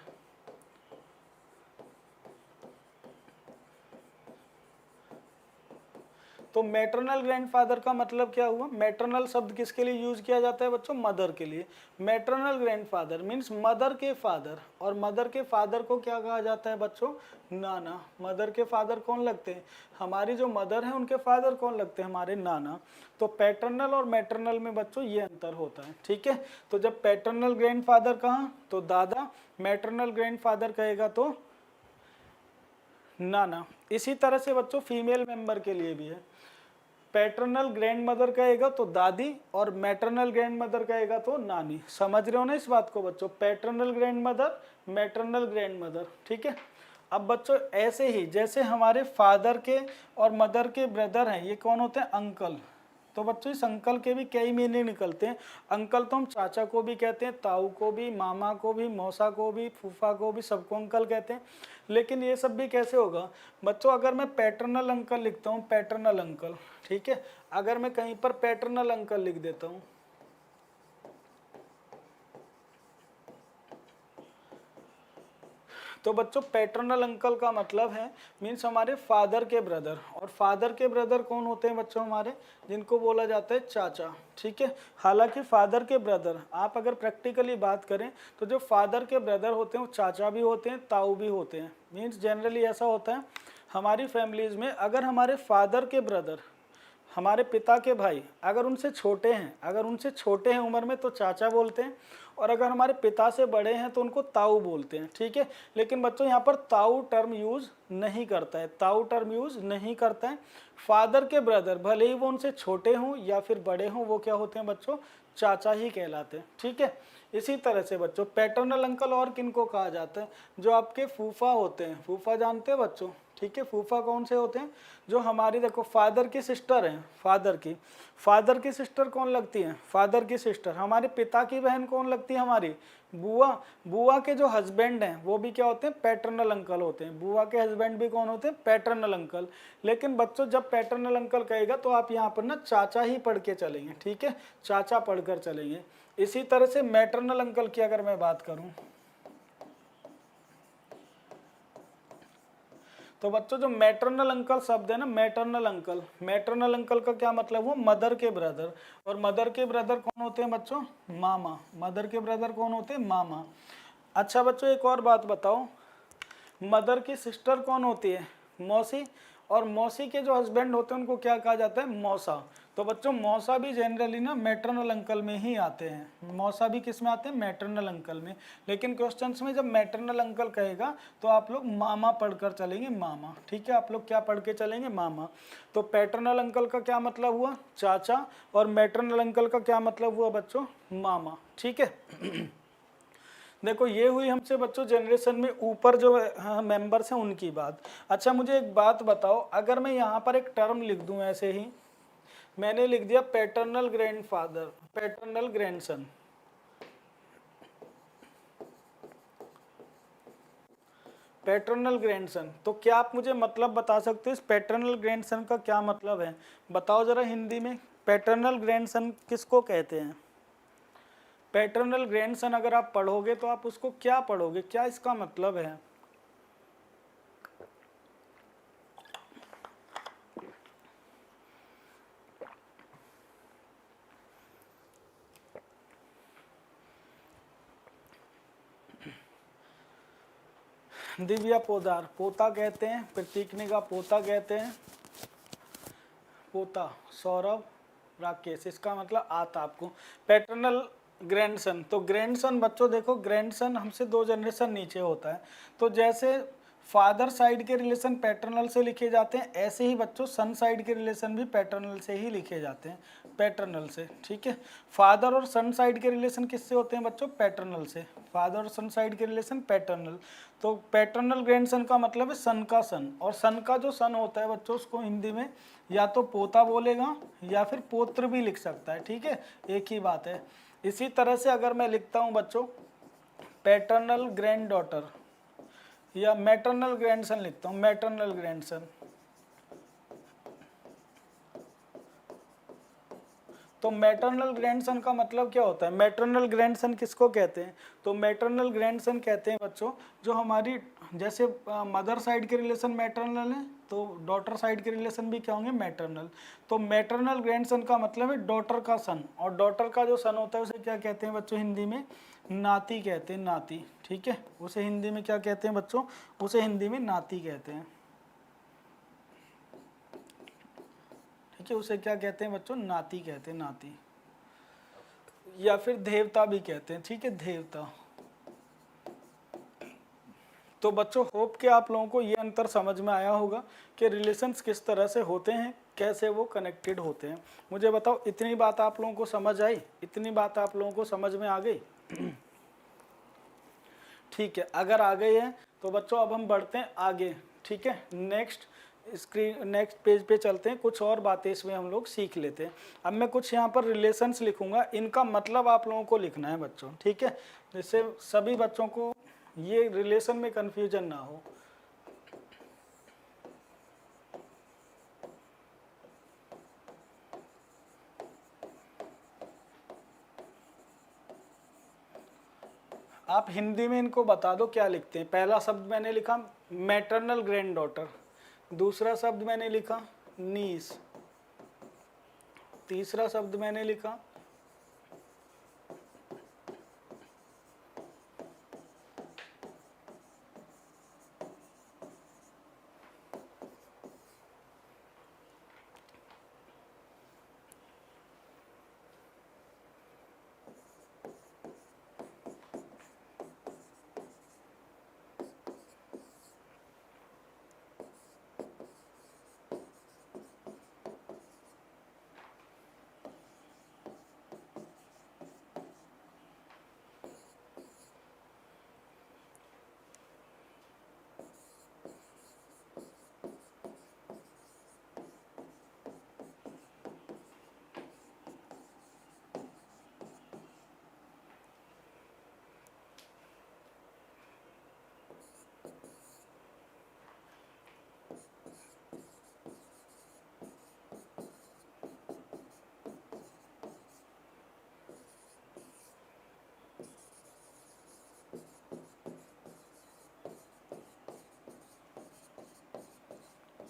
तो मैटरनल ग्रैंडफादर का मतलब क्या हुआ, मैटरनल शब्द किसके लिए यूज किया जाता है बच्चों, मदर के लिए। मैटरनल ग्रैंडफादर मीन्स मदर के फादर, और मदर के फादर को क्या कहा जाता है बच्चों, नाना। मदर के फादर कौन लगते हैं, हमारी जो मदर है उनके फादर कौन लगते हैं, हमारे नाना। तो पैटर्नल और मैटरनल में बच्चों ये अंतर होता है, ठीक है। तो जब पैटर्नल ग्रैंडफादर कहा तो दादा, मैटरनल ग्रैंडफादर कहेगा तो नाना। इसी तरह से बच्चों फीमेल मेंबर के लिए भी है, पैटर्नल ग्रैंड मदर कहेगा तो दादी और मैटरनल ग्रैंड मदर कहेगा तो नानी। समझ रहे हो ना इस बात को बच्चों, paternal grand mother maternal grand mother, ठीक है। अब बच्चों ऐसे ही जैसे हमारे फादर के और मदर के ब्रदर हैं, ये कौन होते हैं, अंकल। तो बच्चों इस अंकल के भी कई मीनिंग निकलते हैं। अंकल तो हम चाचा को भी कहते हैं, ताऊ को भी, मामा को भी, मौसा को भी, फूफा को भी, सबको अंकल कहते हैं। लेकिन ये सब भी कैसे होगा बच्चों, अगर मैं पैटर्नल अंकल लिखता हूँ, पैटर्नल अंकल, ठीक है। अगर मैं कहीं पर पैटर्नल अंकल लिख देता हूँ, तो बच्चों पैटर्नल अंकल का मतलब है मीन्स हमारे फादर के ब्रदर, और फादर के ब्रदर कौन होते हैं बच्चों, हमारे जिनको बोला जाता है चाचा, ठीक है। हालांकि फादर के ब्रदर आप अगर प्रैक्टिकली बात करें तो जो फादर के ब्रदर होते हैं वो चाचा भी होते हैं, ताऊ भी होते हैं। मीन्स जनरली ऐसा होता है हमारी फैमिलीज में, अगर हमारे फादर के ब्रदर, हमारे पिता के भाई अगर उनसे छोटे हैं उम्र में तो चाचा बोलते हैं, और अगर हमारे पिता से बड़े हैं तो उनको ताऊ बोलते हैं, ठीक है। लेकिन बच्चों यहाँ पर ताऊ टर्म यूज नहीं करता है, ताऊ टर्म यूज नहीं करता है। फादर के ब्रदर भले ही वो उनसे छोटे हों या फिर बड़े हों, वो क्या होते हैं बच्चों, चाचा ही कहलाते हैं, ठीक है। इसी तरह से बच्चों पैटर्नल अंकल और किनको कहा जाता है, जो आपके फूफा होते हैं, फूफा जानते हैं बच्चों, ठीक है। फूफा कौन से होते हैं? जो हमारी देखो फादर की सिस्टर हैं, फादर की सिस्टर कौन लगती है? फादर की सिस्टर। हमारे पिता की बहन कौन लगती है? हमारी बुआ। बुआ के जो हस्बैंड हैं वो भी क्या होते हैं? पैटर्नल अंकल होते हैं। बुआ के हस्बैंड भी कौन होते हैं? Paternal uncle. लेकिन बच्चों जब पैटर्नल अंकल कहेगा तो आप यहाँ पर ना चाचा ही पढ़ के चलेंगे, ठीक है, चाचा पढ़कर चलेंगे। इसी तरह से मैटरनल अंकल की अगर मैं बात करूं तो बच्चों जो मैटरनल अंकल शब्द है ना, मैटरनल अंकल का क्या मतलब हुआ? मदर के ब्रदर। और मदर के ब्रदर कौन होते हैं बच्चों? मामा। मदर के ब्रदर कौन होते हैं? मामा। अच्छा बच्चों एक और बात बताओ, मदर की सिस्टर कौन होती है? मौसी। और मौसी के जो हस्बैंड होते हैं उनको क्या कहा जाता है? मौसा। तो बच्चों मौसा भी जनरली ना मैटरनल अंकल में ही आते हैं। मौसा भी किस में आते हैं? मैटरनल अंकल में। लेकिन क्वेश्चंस में जब मैटरनल अंकल कहेगा तो आप लोग मामा पढ़कर चलेंगे, मामा, ठीक है। आप लोग क्या पढ़ के चलेंगे? मामा। तो पैटर्नल अंकल का क्या मतलब हुआ? चाचा। और मैटरनल अंकल का क्या मतलब हुआ बच्चों? मामा, ठीक है। देखो ये हुई हमसे बच्चों जनरेशन में ऊपर जो मेंबर्स हैं उनकी बात। अच्छा मुझे एक बात बताओ, अगर मैं यहाँ पर एक टर्म लिख दूं ऐसे ही, मैंने लिख दिया paternal grandfather, paternal grandson, paternal grandson, तो क्या आप मुझे मतलब बता सकते हो इस पैटर्नल ग्रैंडसन का क्या मतलब है? बताओ जरा हिंदी में, पैटर्नल ग्रैंडसन किसको कहते हैं? पैटर्नल ग्रैंडसन अगर आप पढ़ोगे तो आप उसको क्या पढ़ोगे, क्या इसका मतलब है? दिव्या पोदार, पोता कहते हैं, प्रतीकने का पोता कहते हैं, पोता। सौरभ, राकेश, इसका मतलब आता आपको। पैटर्नल ग्रैंडसन, तो ग्रैंडसन बच्चों देखो ग्रैंडसन हमसे 2 जनरेशन नीचे होता है। तो जैसे फादर साइड के रिलेशन पैटर्नल से लिखे जाते हैं, ऐसे ही बच्चों सन साइड के रिलेशन भी पैटर्नल से ही लिखे जाते हैं, पैटर्नल से, ठीक है। फादर और सन साइड के रिलेशन किससे होते हैं बच्चों? पैटर्नल से। फादर और सन साइड के रिलेशन पैटर्नल। तो पैटर्नल ग्रैंडसन का मतलब है सन का सन, और सन का जो सन होता है बच्चों उसको हिंदी में या तो पोता बोलेगा या फिर पोत्र भी लिख सकता है, ठीक है, एक ही बात है। इसी तरह से अगर मैं लिखता हूं बच्चों पैटर्नल ग्रैंड डॉटर या मैटरनल ग्रैंडसन लिखता हूं, मैटरनल ग्रैंडसन, तो मैटरनल ग्रैंडसन का मतलब क्या होता है? मैटरनल ग्रैंडसन किसको कहते हैं? तो मैटरनल ग्रैंडसन कहते हैं बच्चों जो हमारी, जैसे मदर साइड के रिलेशन मैटरनल है तो डॉटर साइड के रिलेशन भी क्या होंगे? मैटरनल। तो मैटरनल ग्रैंडसन का मतलब है डॉटर का सन, और डॉटर का जो सन होता है उसे क्या कहते हैं बच्चों? हिंदी में नाती कहते हैं, नाती, ठीक है। उसे हिंदी में क्या कहते हैं बच्चों? उसे हिंदी में नाती कहते हैं, ठीक है। उसे क्या कहते हैं बच्चों? नाती कहते हैं, नाती, या फिर देवता भी कहते हैं, ठीक है, देवता। तो बच्चों होप कि आप लोगों को ये अंतर समझ में आया होगा कि रिलेशंस किस तरह से होते हैं, कैसे वो कनेक्टेड होते हैं। मुझे बताओ इतनी बात आप लोगों को समझ आई? इतनी बात आप लोगों को समझ में आ गई? ठीक है, अगर आ गई है तो बच्चों अब हम बढ़ते हैं आगे, ठीक है। नेक्स्ट पेज पे चलते हैं, कुछ और बातें इसमें हम लोग सीख लेते हैं। अब मैं कुछ यहाँ पर रिलेशंस लिखूंगा, इनका मतलब आप लोगों को लिखना है बच्चों, ठीक है, जिससे सभी बच्चों को ये रिलेशन में कंफ्यूजन ना हो। आप हिंदी में इनको बता दो क्या लिखते हैं। पहला शब्द मैंने लिखा मैटरनल ग्रैंड डॉटर, दूसरा शब्द मैंने लिखा नीस, तीसरा शब्द मैंने लिखा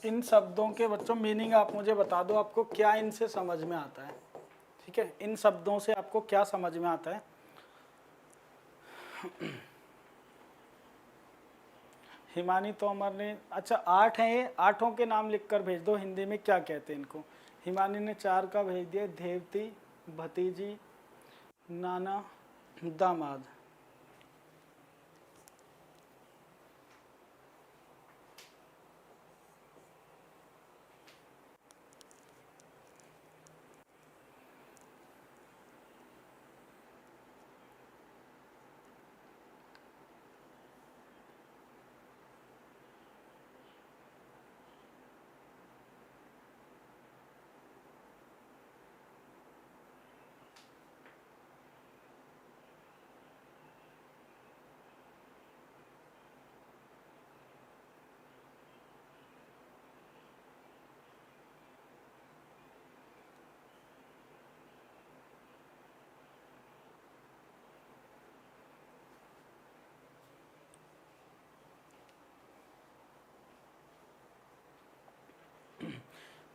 इन शब्दों के बच्चों मीनिंग आप मुझे बता दो, आपको क्या इनसे समझ में आता है। ठीक है, इन शब्दों से आपको क्या समझ में आता है। हिमानी तोमर ने, अच्छा 8 हैं ये, 8 के नाम लिखकर भेज दो, हिंदी में क्या कहते हैं इनको। हिमानी ने 4 का भेज दिया, देवती, भतीजी, नाना, दामाद।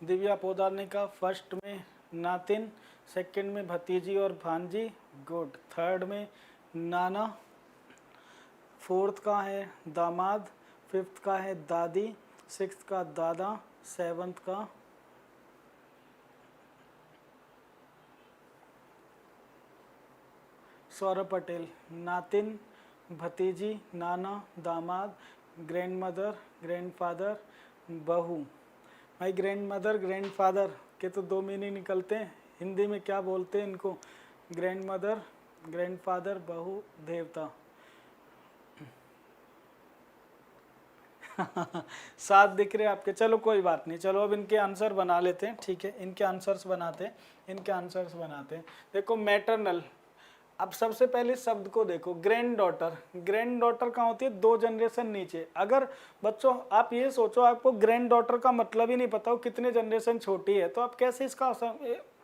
दिव्या पोदार ने कहा फर्स्ट में नातिन, सेकंड में भतीजी और भांजी, गुड। थर्ड में नाना, फोर्थ का है दामाद, फिफ्थ का है दादी, सिक्स्थ का दादा, सेवंथ का सौरभ पटेल। नातिन, भतीजी, नाना, दामाद, ग्रैंड मदर, ग्रैंडफादर, बहू। भाई ग्रैंड मदर ग्रैंड फादर के तो 2 मीनिंग निकलते हैं, हिंदी में क्या बोलते हैं इनको, ग्रैंड मदर, ग्रैंड फादर, बहू, देवता। 7 दिख रहे आपके, चलो कोई बात नहीं, चलो अब इनके आंसर बना लेते हैं। ठीक है, इनके आंसर्स बनाते हैं, इनके आंसर्स बनाते हैं। देखो मैटरनल, अब सबसे पहले शब्द को देखो, ग्रैंड डॉटर। ग्रैंड डॉटर कहाँ होती है, 2 जनरेशन नीचे। अगर बच्चों आप ये सोचो आपको ग्रैंड डॉटर का मतलब ही नहीं पता हो कितने जनरेशन छोटी है, तो आप कैसे इसका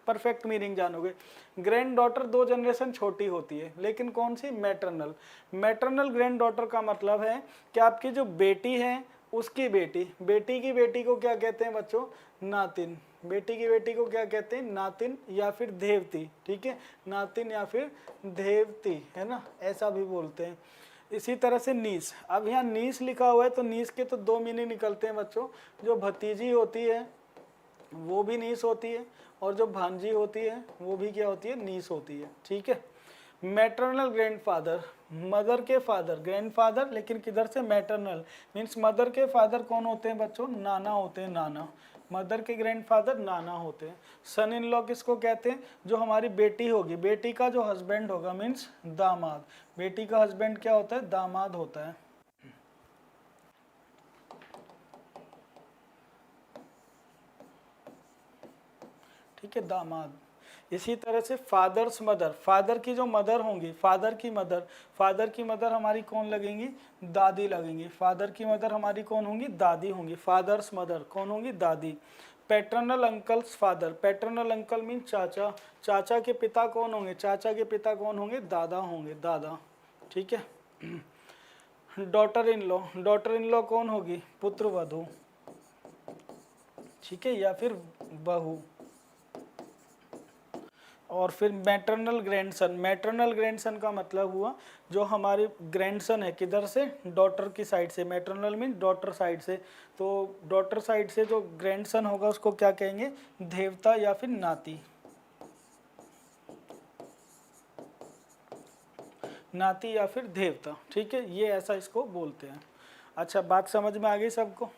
परफेक्ट मीनिंग जानोगे। ग्रैंड डॉटर 2 जनरेशन छोटी होती है, लेकिन कौन सी, मैटरनल। मैटरनल ग्रैंड डॉटर का मतलब है कि आपकी जो बेटी है उसकी बेटी, बेटी की बेटी को क्या कहते हैं बच्चों, नातिन। बेटी की बेटी को क्या कहते हैं, नातिन या फिर देवती। ठीक है, नातिन या फिर देवती, है ना, ऐसा भी बोलते हैं। इसी तरह से नीस, अब यहाँ नीस लिखा हुआ है तो नीस के तो 2 मीनिंग निकलते हैं बच्चों। जो भतीजी होती है वो भी नीस होती है, और जो भांजी होती है वो भी क्या होती है, नीस होती है। ठीक है। मैटरनल ग्रैंडफादर, मदर के फादर, ग्रैंडफादर लेकिन किधर से, मैटरनल, मीन्स मदर के फादर कौन होते हैं बच्चों, नाना होते हैं, नाना। मदर के ग्रैंडफादर नाना होते हैं। सन इन लॉ किसको कहते हैं, जो हमारी बेटी होगी, बेटी का जो हस्बैंड होगा, मीन्स दामाद। बेटी का हस्बैंड क्या होता है, दामाद होता है। ठीक है, दामाद। इसी तरह से फादर्स मदर, फादर की जो मदर होंगी, फादर की मदर, फादर की मदर हमारी कौन लगेंगी, दादी लगेंगी। फादर की मदर हमारी कौन होंगी, दादी होंगी। फादर्स मदर कौन होंगी, दादी। Paternal uncles father, paternal uncle mean चाचा, चाचा के पिता कौन होंगे, चाचा के पिता कौन होंगे, दादा होंगे, दादा। ठीक है। Daughter in law, daughter in law कौन होगी, पुत्र वधू। ठीक है, या फिर बहू। और फिर मैटरनल ग्रैंडसन, मैटरनल ग्रैंडसन का मतलब हुआ जो हमारे ग्रैंडसन है, किधर से, डॉटर की साइड से। मैटरनल मीन डॉटर साइड से, तो डॉटर साइड से जो ग्रैंडसन होगा उसको क्या कहेंगे, देवता या फिर नाती, नाती या फिर देवता। ठीक है, ये ऐसा इसको बोलते हैं। अच्छा, बात समझ में आ गई सबको।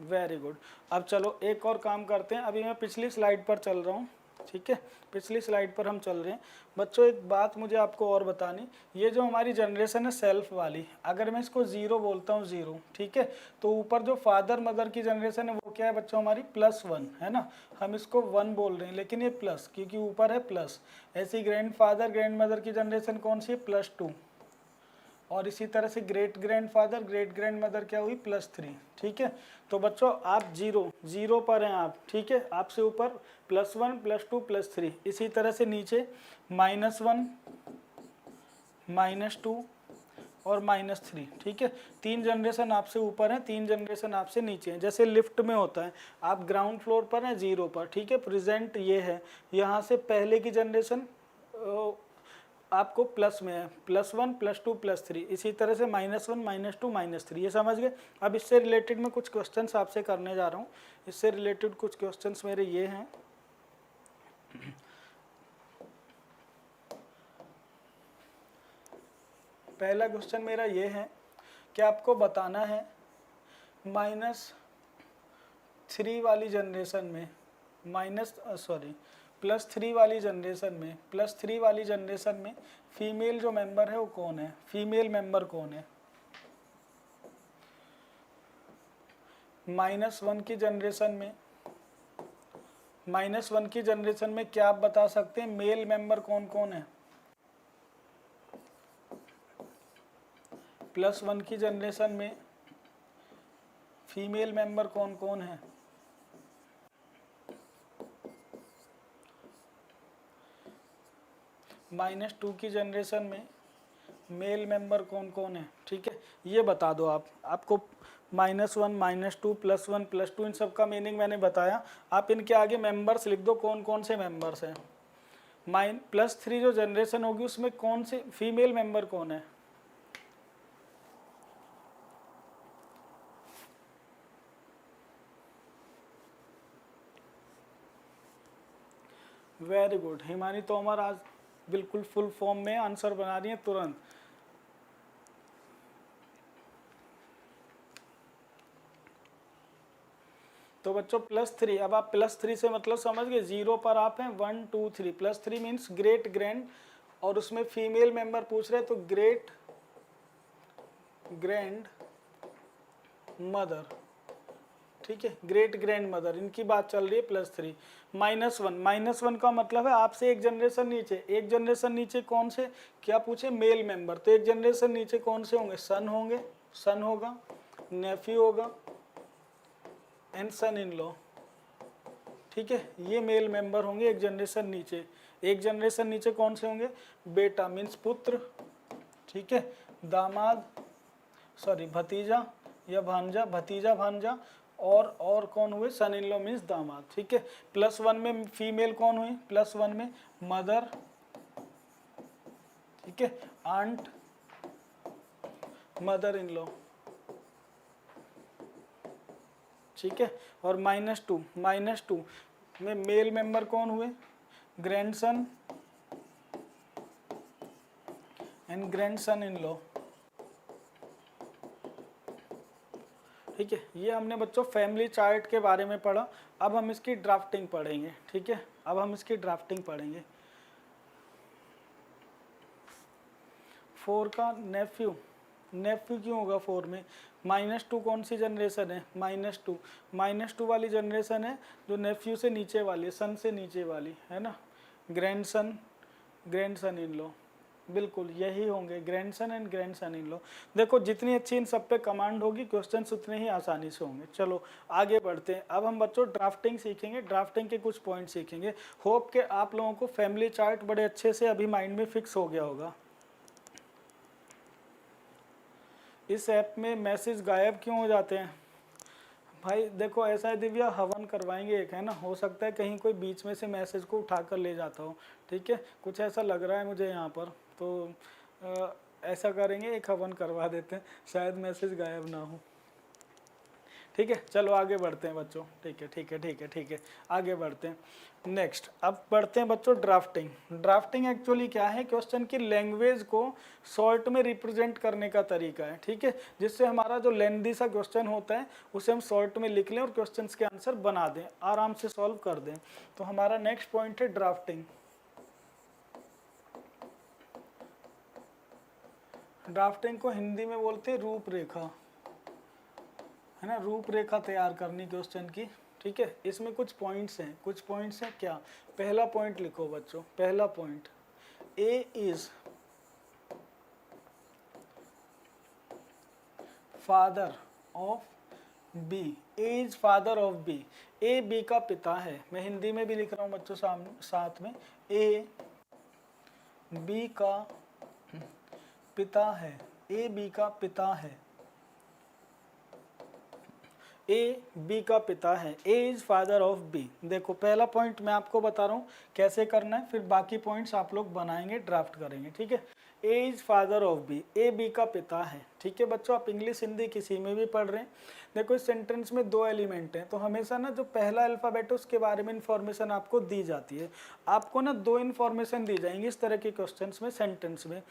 Very good. अब चलो एक और काम करते हैं, अभी मैं पिछली स्लाइड पर चल रहा हूँ। ठीक है, पिछली स्लाइड पर हम चल रहे हैं बच्चों। एक बात मुझे आपको और बतानी, ये जो हमारी जनरेशन है सेल्फ वाली, अगर मैं इसको 0 बोलता हूँ, 0, ठीक है, तो ऊपर जो फादर मदर की जनरेशन है वो क्या है बच्चों, हमारी +1 है ना। हम इसको 1 बोल रहे हैं लेकिन ये प्लस, क्योंकि ऊपर है प्लस। ऐसी ग्रैंड फादर ग्रैंड मदर की जनरेशन कौन सी है, +2। और इसी तरह से great grandfather great grand mother क्या हुई, +3। ठीक है, तो बच्चों आप 0 पर हैं आप। ठीक है, आपसे ऊपर +1 +2 +3, इसी तरह से नीचे -1 -2 और -3, ठीक है। 3 जनरेशन आपसे ऊपर हैं, 3 जनरेशन आपसे नीचे हैं। जैसे लिफ्ट में होता है, आप ग्राउंड फ्लोर पर हैं 0 पर, ठीक है, प्रेजेंट ये है, यहाँ से पहले की जनरेशन आपको प्लस में है, +1 +2 +3, इसी तरह से -1 -2 -3, ये समझ गए। अब इससे रिलेटेड मैं कुछ क्वेश्चंस आपसे करने जा रहा हूँ। इससे रिलेटेड कुछ क्वेश्चंस मेरे ये हैं। पहला क्वेश्चन मेरा ये है कि आपको बताना है -3 वाली जनरेशन में +3 वाली जनरेशन में फीमेल जो मेंबर है वो कौन है, फीमेल मेंबर कौन है। -1 की जनरेशन में क्या आप बता सकते हैं मेल मेंबर कौन कौन है। +1 की जनरेशन में फीमेल मेंबर कौन कौन है। -2 की जनरेशन में मेल मेंबर कौन कौन है, ठीक है, ये बता दो आप। आपको -1 -2 +1 +2 इन सब का मीनिंग मैंने बताया, आप इनके आगे मेंबर्स लिख दो, कौन कौन से मेंबर्स हैं। +3 जो जनरेशन होगी उसमें कौन से फीमेल मेंबर कौन है। वेरी गुड, हिमानी तोमर आज बिल्कुल फुल फॉर्म में आंसर बना रही है तुरंत। तो बच्चों +3, अब आप +3 से मतलब समझ गए, 0 पर आप हैं, 1 2 3, +3 मीन्स ग्रेट ग्रैंड, और उसमें फीमेल मेंबर पूछ रहे हैं तो ग्रेट ग्रैंड मदर, ठीक है, ग्रेट ग्रैंड मदर, इनकी बात चल रही है। +3 -1 का मतलब है आपसे एक जनरेशन नीचे, एक जनरेशन नीचे कौन से, क्या पूछे, मेल मेंबर, तो एक जनरेशन नीचे कौन से होंगे, सन होंगे, सन होगा, नेफ्यू होगा एंड सन इन लॉ, ठीक है, ये मेल मेंबर होंगे एक जनरेशन नीचे। एक जनरेशन नीचे कौन से होंगे, बेटा मीन्स पुत्र, ठीक है, दामाद सॉरी भतीजा या भांजा, भतीजा भांजा, और कौन हुए, सन इन लॉ मीन्स दामाद, ठीक है। +1 में फीमेल कौन हुई, +1 में मदर, ठीक है, आंट, मदर इन लॉ, ठीक है। और -2 में मेल मेंबर कौन हुए, grandson and grandson in law, ठीक है। ये हमने बच्चों फैमिली चार्ट के बारे में पढ़ा। अब हम इसकी ड्राफ्टिंग पढ़ेंगे, ठीक है, अब हम इसकी ड्राफ्टिंग पढ़ेंगे। 4 का नेफ्यू, नेफ्यू क्यों होगा 4 में, -2 कौन सी जनरेशन है, -2 वाली जनरेशन है जो नेफ्यू से नीचे वाली है, सन से नीचे वाली है ना, ग्रैंडसन, ग्रैंडसन इन लॉ, बिल्कुल यही होंगे, grandson and grandson in law. देखो जितनी अच्छी इन सब पे कमांड होगी क्वेश्चंस उतने ही आसानी से होंगे। चलो आगे बढ़ते हैं। अब हम बच्चों ड्राफ्टिंग सीखेंगे, ड्राफ्टिंग के कुछ पॉइंट सीखेंगे। होप के आप लोगों को फैमिली चार्ट बड़े अच्छे से अभी माइंड में फिक्स हो गया होगा। इस ऐप में मैसेज गायब क्यों हो जाते हैं भाई, देखो ऐसा है दिव्या, हवन करवाएंगे एक, है ना, हो सकता है कहीं कोई बीच में से मैसेज को उठा कर ले जाता हो, ठीक है, कुछ ऐसा लग रहा है मुझे यहाँ पर, तो ऐसा करेंगे, एक हवन करवा देते हैं, शायद मैसेज गायब ना हो, ठीक है। चलो आगे बढ़ते हैं बच्चों, ठीक है ठीक है ठीक है ठीक है, आगे बढ़ते हैं। नेक्स्ट अब बढ़ते हैं बच्चों ड्राफ्टिंग। ड्राफ्टिंग एक्चुअली क्या है, क्वेश्चन की लैंग्वेज को शॉर्ट में रिप्रेजेंट करने का तरीका है, ठीक है, जिससे हमारा जो लेंथी सा क्वेश्चन होता है उसे हम शॉर्ट में लिख लें और क्वेश्चन के आंसर बना दें, आराम से सॉल्व कर दें। तो हमारा नेक्स्ट पॉइंट है ड्राफ्टिंग। ड्राफ्टिंग को हिंदी में बोलते हैं रूपरेखा, है ना, रूपरेखा तैयार करनी क्वेश्चन की, ठीक है। इसमें कुछ पॉइंट्स हैं, कुछ पॉइंट्स हैं क्या, पहला पॉइंट लिखो बच्चों, पहला point, A is father of B, A is father of B, A B का पिता है। मैं हिंदी में भी लिख रहा हूँ बच्चों सामने साथ में, ए बी का पिता है, ए बी का पिता है, ए बी का पिता है, A is father of B. देखो पहला पॉइंट मैं आपको बता रहा हूँ कैसे करना है, फिर बाकी पॉइंट्स आप लोग बनाएंगे, ड्राफ्ट करेंगे, ठीक है। A is father of B, A B का पिता है, ठीक है बच्चों। आप इंग्लिश हिंदी किसी में भी पढ़ रहे हैं। देखो इस सेंटेंस में दो एलिमेंट हैं, तो हमेशा ना जो पहला अल्फ़ाबेट है उसके बारे में इंफॉर्मेशन आपको दी जाती है। आपको ना दो इन्फॉर्मेशन दी जाएंगी इस तरह के क्वेश्चंस में, सेंटेंस में।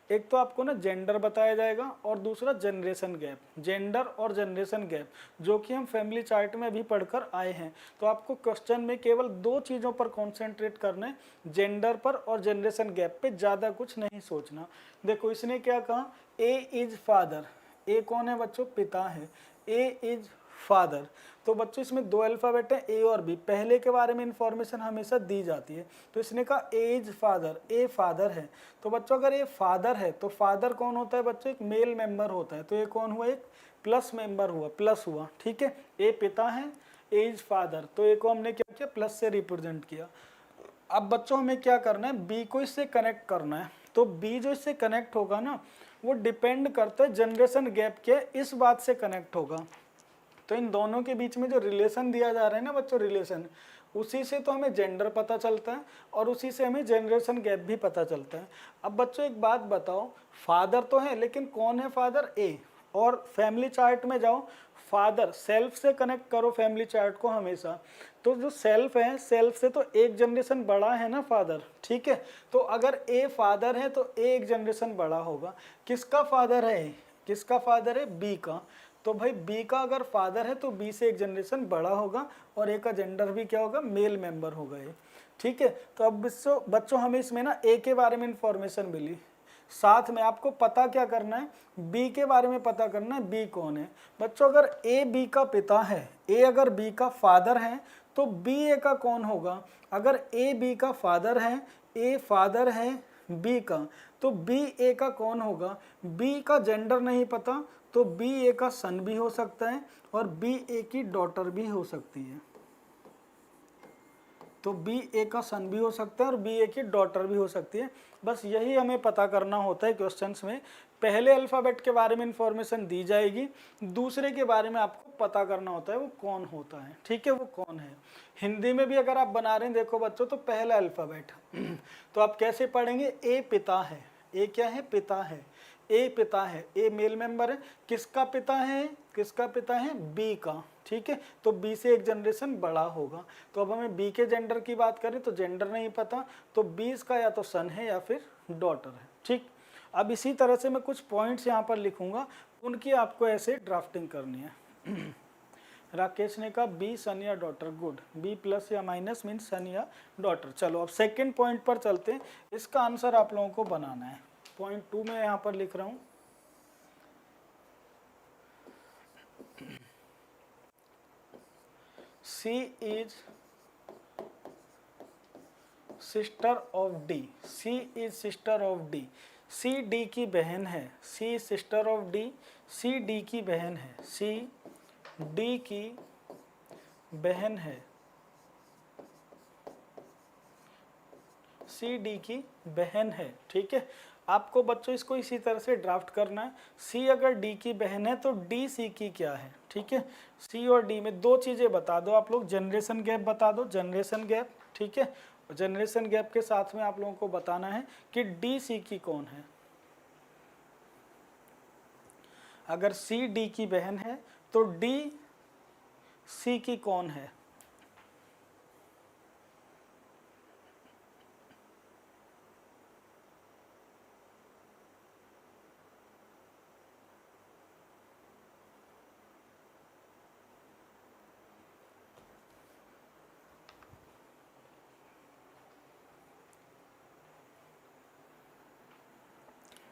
एक तो आपको ना जेंडर बताया जाएगा और दूसरा जनरेशन गैप। जेंडर और जनरेशन गैप जो कि हम फैमिली चार्ट में अभी पढ़कर आए हैं। तो आपको क्वेश्चन में केवल दो चीज़ों पर कॉन्सेंट्रेट करना है, जेंडर पर और जनरेशन गैप पे, ज़्यादा कुछ नहीं सोचना। देखो इसने क्या कहा, ए इज फादर, ए कौन है बच्चों, पिता है, ए इज फादर। तो बच्चों इसमें दो अल्फ़ाबेट है ए और बी, पहले के बारे में इंफॉर्मेशन हमेशा दी जाती है। तो इसने कहा A is father, a father है। तो बच्चों अगर ये फादर है तो फादर कौन होता है बच्चों, एक मेल मेंबर होता है। तो ये कौन हुआ, एक प्लस मेंबर हुआ, प्लस हुआ, ठीक है। ए पिता है, ए इज फादर, तो ए को हमने क्या किया, प्लस से रिप्रेजेंट किया। अब बच्चों हमें क्या करना है, बी को इससे कनेक्ट करना है। तो बी जो इससे कनेक्ट होगा ना वो डिपेंड करता है जनरेशन गैप के, इस बात से कनेक्ट होगा। तो इन दोनों के बीच में जो रिलेशन दिया जा रहा है ना बच्चों, रिलेशन, उसी से तो हमें जेंडर पता चलता है और उसी से हमें जनरेशन गैप भी पता चलता है। अब बच्चों एक बात बताओ, फादर तो है लेकिन कौन है फादर, ए। और फैमिली चार्ट में जाओ, फादर सेल्फ से कनेक्ट करो फैमिली चार्ट को हमेशा। तो जो सेल्फ है, सेल्फ से तो एक जनरेशन बड़ा है ना फादर, ठीक है। तो अगर ए फादर है तो ए एक जनरेशन बड़ा होगा। किसका फादर है, किसका फादर है, बी का। तो भाई बी का अगर फादर है तो बी से एक जनरेशन बड़ा होगा और ए का जेंडर भी क्या होगा, मेल मेंबर होगा ये, ठीक है। तो अब बच्चों हमें इसमें ना ए के बारे में इंफॉर्मेशन मिली, साथ में आपको पता क्या करना है, बी के बारे में पता करना है, बी कौन है। बच्चों अगर ए बी का पिता है, ए अगर बी का फादर है तो बी ए का कौन होगा। अगर ए बी का फादर है, ए फादर है बी का, तो बी ए का कौन होगा। बी का जेंडर नहीं पता तो बी ए का सन भी हो सकता है और बी ए की डॉटर भी हो सकती है। तो बी ए का सन भी हो सकता है और बी ए की डॉटर भी हो सकती है। बस यही हमें पता करना होता है क्वेश्चंस में। पहले अल्फ़ाबेट के बारे में इंफॉर्मेशन दी जाएगी, दूसरे के बारे में आपको पता करना होता है वो कौन होता है, ठीक है, वो कौन है। हिंदी में भी अगर आप बना रहे हैं देखो बच्चों, तो पहला अल्फ़ाबेट तो आप कैसे पढ़ेंगे, ए पिता है, ए क्या है, पिता है, ए पिता है, ए मेल मेंबर है। किसका पिता है, किसका पिता है, बी का, ठीक है। तो बी से एक जनरेशन बड़ा होगा। तो अब हमें बी के जेंडर की बात करें तो जेंडर नहीं पता, तो बी इसका या तो सन है या फिर डॉटर है, ठीक। अब इसी तरह से मैं कुछ पॉइंट्स यहाँ पर लिखूंगा, उनकी आपको ऐसे ड्राफ्टिंग करनी है। राकेश ने कहा बी सन या डॉटर, गुड। बी प्लस या माइनस मीन्स सन या डॉटर। चलो अब सेकेंड पॉइंट पर चलते हैं, इसका आंसर आप लोगों को बनाना है। पॉइंट 2 में यहाँ पर लिख रहा हूँ, C is sister of D, C is sister of D, C D की बहन है, C sister of D, C D की बहन है, सी डी की बहन है, सी डी की बहन है, ठीक है। आपको बच्चों इसको इसी तरह से ड्राफ्ट करना है। सी अगर डी की बहन है तो डी सी की क्या है, ठीक है। सी और डी में दो चीज़ें बता दो आप लोग, जनरेशन गैप बता दो, जनरेशन गैप, ठीक है। जनरेशन गैप के साथ में आप लोगों को बताना है कि डी सी की कौन है। अगर सी डी की बहन है तो डी सी की कौन है।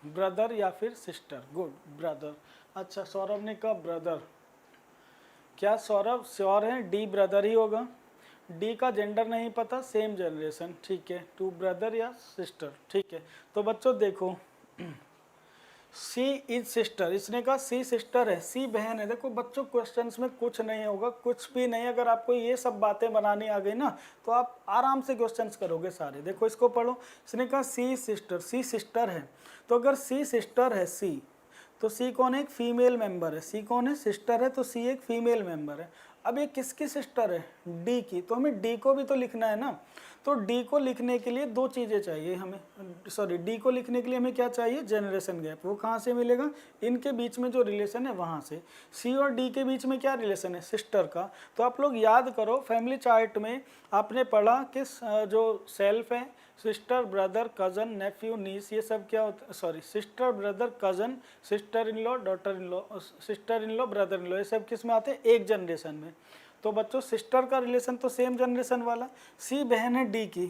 ब्रदर या फिर सिस्टर, गुड, ब्रदर। अच्छा सौरभ ने कहा ब्रदर, क्या सौरभ श्योर है डी ब्रदर ही होगा। डी का जेंडर नहीं पता, सेम जनरेशन, ठीक है, टू ब्रदर या सिस्टर, ठीक है। तो बच्चों देखो सी इज सिस्टर, इसने कहा सी सिस्टर है, सी बहन है। देखो बच्चों क्वेश्चंस में कुछ नहीं होगा, कुछ भी नहीं। अगर आपको ये सब बातें बनानी आ गई ना तो आप आराम से क्वेश्चंस करोगे सारे। देखो इसको पढ़ो, इसने कहा सी सिस्टर, सी सिस्टर है। तो अगर सी सिस्टर है सी, तो सी कौन है? एक फीमेल मेंबर है। सी कौन है? सिस्टर है, तो सी एक फीमेल मेंबर है। अब ये किसकी सिस्टर है? डी की। तो हमें डी को भी तो लिखना है ना। तो डी को लिखने के लिए दो चीज़ें चाहिए हमें, सॉरी डी को लिखने के लिए हमें क्या चाहिए? Generation gap. वो कहाँ से मिलेगा? इनके बीच में जो रिलेशन है वहाँ से। सी और डी के बीच में क्या रिलेशन है? सिस्टर का। तो आप लोग याद करो, फैमिली चार्ट में आपने पढ़ा कि जो सेल्फ है, सिस्टर, ब्रदर, कज़न, नेफ्यू, नीस, ये सब क्या होता है? Sorry, sister, brother, cousin, sister in law, daughter in law, sister in law, brother in law, ये सब किस में आते हैं? एक जनरेशन में। तो बच्चों सिस्टर का रिलेशन तो सेम जनरेशन वाला। सी बहन है डी की,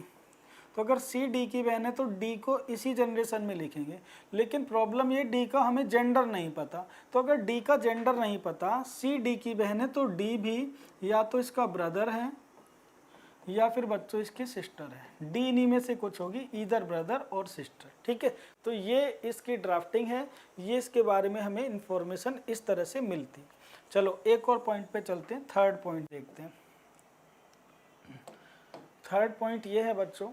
तो अगर सी डी की बहन है तो डी को इसी जनरेशन में लिखेंगे। लेकिन प्रॉब्लम ये, डी का हमें जेंडर नहीं पता। तो अगर डी का जेंडर नहीं पता, सी डी की बहन है, तो डी भी या तो इसका ब्रदर है या फिर बच्चों इसकी सिस्टर है। डी इन्हीं में से कुछ होगी, ईदर ब्रदर और सिस्टर। ठीक है, तो ये इसकी ड्राफ्टिंग है, ये इसके बारे में हमें इंफॉर्मेशन इस तरह से मिलती। चलो एक और पॉइंट पे चलते हैं, थर्ड पॉइंट देखते हैं। थर्ड पॉइंट ये है बच्चों,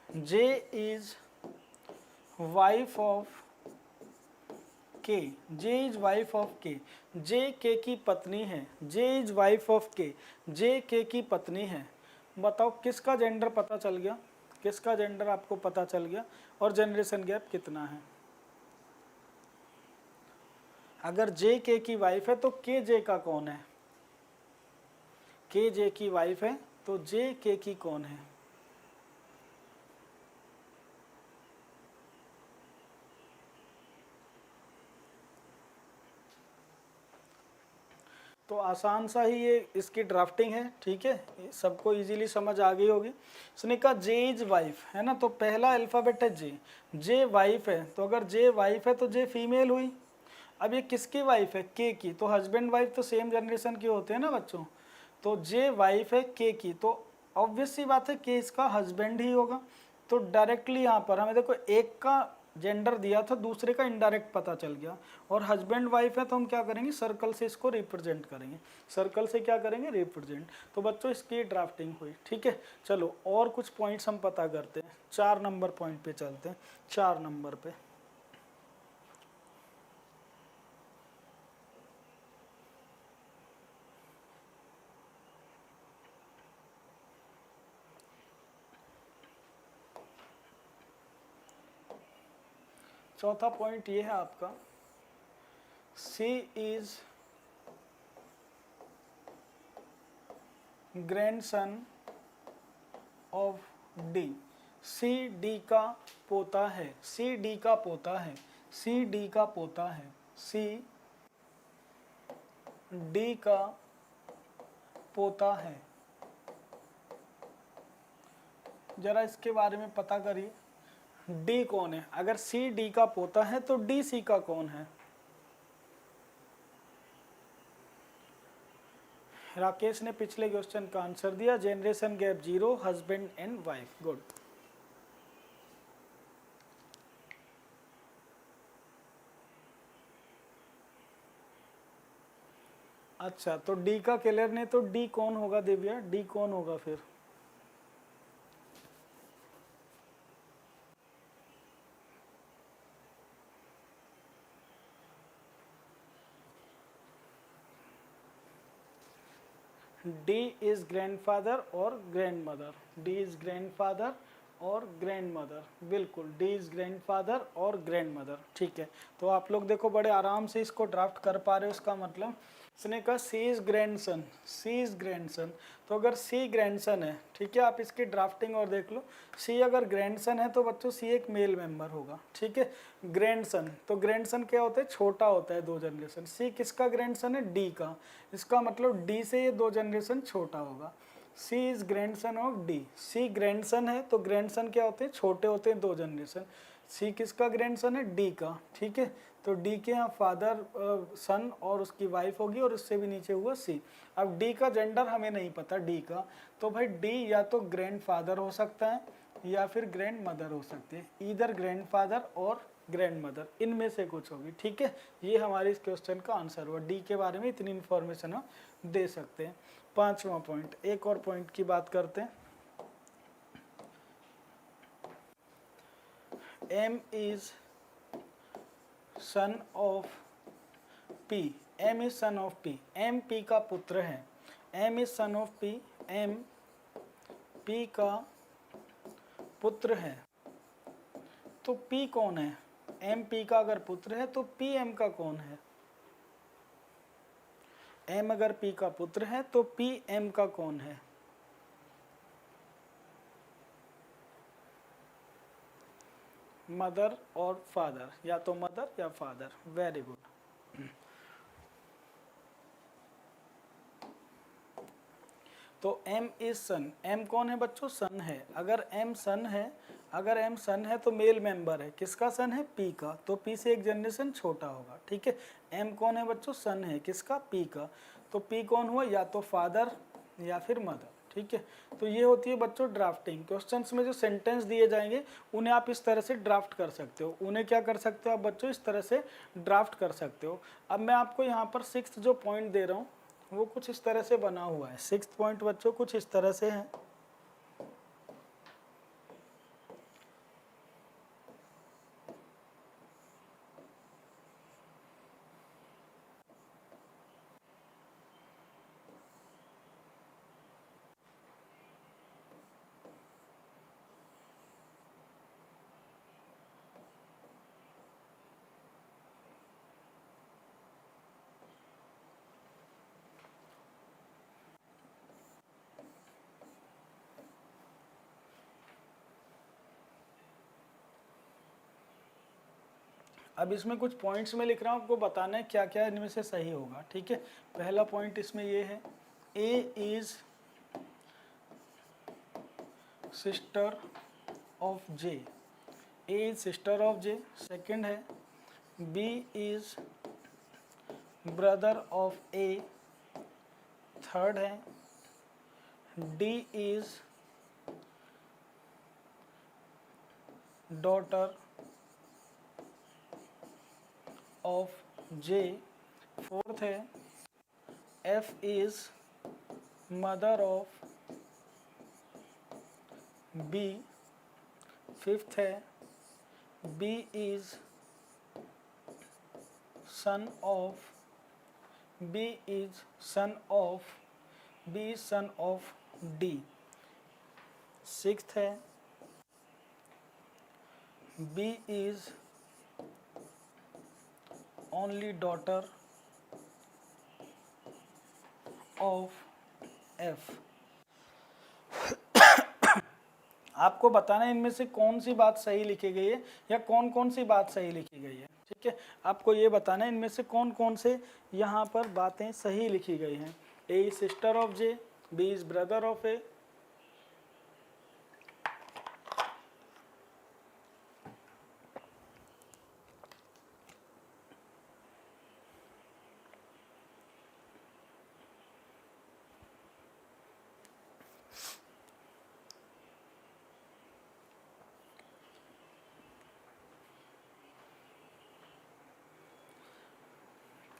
जे इज वाइफ ऑफ के। जे इज वाइफ ऑफ के। जे के की पत्नी है। जे इज वाइफ ऑफ के। जे के की पत्नी है। बताओ किसका जेंडर पता चल गया? किसका जेंडर आपको पता चल गया? और जनरेशन गैप कितना है? अगर जे के की वाइफ है तो के जे का कौन है? के जे की वाइफ है तो जे के की कौन है? तो आसान सा ही ये इसकी ड्राफ्टिंग है। ठीक है, सबको इजीली समझ आ गई होगी। इसने कहा जे इज वाइफ है ना, तो पहला अल्फ़ाबेट है जे। जे वाइफ है, तो अगर जे वाइफ है तो जे फीमेल हुई। अब ये किसकी वाइफ है? के की। तो हस्बैंड वाइफ तो सेम जनरेशन के होते हैं ना बच्चों। तो जे वाइफ है के की, तो ऑब्वियस सी बात है के इसका हस्बैंड ही होगा। तो डायरेक्टली यहाँ पर हमें देखो एक का जेंडर दिया था, दूसरे का इनडायरेक्ट पता चल गया। और हस्बैंड वाइफ है तो हम क्या करेंगे? सर्कल से इसको रिप्रेजेंट करेंगे। सर्कल से क्या करेंगे? रिप्रेजेंट। तो बच्चों इसकी ड्राफ्टिंग हुई। ठीक है, चलो और कुछ पॉइंट्स हम पता करते हैं। 4 नंबर पॉइंट पे चलते हैं। 4 नंबर पे चौथा पॉइंट ये है आपका, C is grandson of D. C D का पोता है। सी डी का पोता है। सी डी का पोता है। सी डी का पोता है। जरा इसके बारे में पता करिए, डी कौन है? अगर सी डी का पोता है तो डी सी का कौन है? राकेश ने पिछले क्वेश्चन का आंसर दिया, generation gap 0, husband and wife. Good. अच्छा, तो डी का क्लियर नहीं, तो डी कौन होगा दिव्या? डी कौन होगा फिर? डी इज ग्रैंडफादर और ग्रैंडमदर। डी इज ग्रैंडफादर और ग्रैंडमदर, बिल्कुल डी इज ग्रैंडफादर और ग्रैंडमदर। ठीक है, तो आप लोग देखो बड़े आराम से इसको ड्राफ्ट कर पा रहे हो। इसका मतलब इसने कहा C is grandson. C is grandson, तो अगर सी ग्रैंडसन है, ठीक है, आप इसकी ड्राफ्टिंग और देख लो। सी अगर ग्रैंडसन है तो बच्चों सी एक मेल मेंबर होगा। ठीक है, ग्रैंडसन, तो ग्रैंडसन क्या होता है? छोटा होता है 2 जनरेशन। सी किसका ग्रैंडसन है? डी का। इसका मतलब डी से ये 2 जनरेशन छोटा होगा। C is grandson of D. C grandson है, तो ग्रैंडसन क्या होते हैं? छोटे होते हैं 2 जनरेशन। सी किसका ग्रैंडसन है? डी का। ठीक है, तो डी के यहाँ फादर, सन और उसकी वाइफ होगी, और उससे भी नीचे हुआ सी। अब डी का जेंडर हमें नहीं पता, डी का, तो भाई डी या तो ग्रैंडफादर हो सकता है या फिर ग्रैंड मदर हो सकती है। ईदर ग्रैंडफादर और ग्रैंड मदर, इनमें से कुछ होगी। ठीक है, ये हमारे इस क्वेश्चन का आंसर हुआ। डी के बारे में इतनी इन्फॉर्मेशन हम दे सकते हैं। 5वां पॉइंट, एक और पॉइंट की बात करते हैं। M is son of P, M is son of P, M P का पुत्र है, M is son of P, M P का पुत्र है, तो P कौन है? M P का अगर पुत्र है तो P M का कौन है? M अगर P का पुत्र है तो P M का कौन है? मदर और फादर, या तो मदर या फादर। Very good. तो M इज सन, M कौन है बच्चों? सन है। अगर M सन है, अगर M सन है तो मेल मेंबर है, किसका सन है? P का, तो P से एक जनरेशन छोटा होगा, ठीक है। M कौन है बच्चों? सन है, किसका? P का, तो P कौन हुआ? या तो फादर या फिर मदर, ठीक है। तो ये होती है बच्चों ड्राफ्टिंग। क्वेश्चंस में जो सेंटेंस दिए जाएंगे उन्हें आप इस तरह से ड्राफ्ट कर सकते हो, उन्हें क्या कर सकते हो आप बच्चों? इस तरह से ड्राफ्ट कर सकते हो। अब मैं आपको यहाँ पर 6th जो पॉइंट दे रहा हूँ वो कुछ इस तरह से बना हुआ है। 6th पॉइंट बच्चों कुछ इस तरह से है। अब इसमें कुछ पॉइंट्स में लिख रहा हूँ, आपको बताना है क्या क्या इनमें से सही होगा, ठीक है। पहला पॉइंट इसमें ये है, A is sister of J, A is sister of J. Second है, B is brother of A. Third है, D is daughter of J. Fourth है, F is mother of B. Fifth है, B is son of, B is son of, B is son of D. Sixth है, B is only daughter of F. आपको बताना है इनमें से कौन सी बात सही लिखी गई है या कौन कौन सी बात सही लिखी गई है, ठीक है। आपको ये बताना है इनमें से कौन कौन से यहाँ पर बातें सही लिखी गई हैं। A is sister of J, B is brother of A.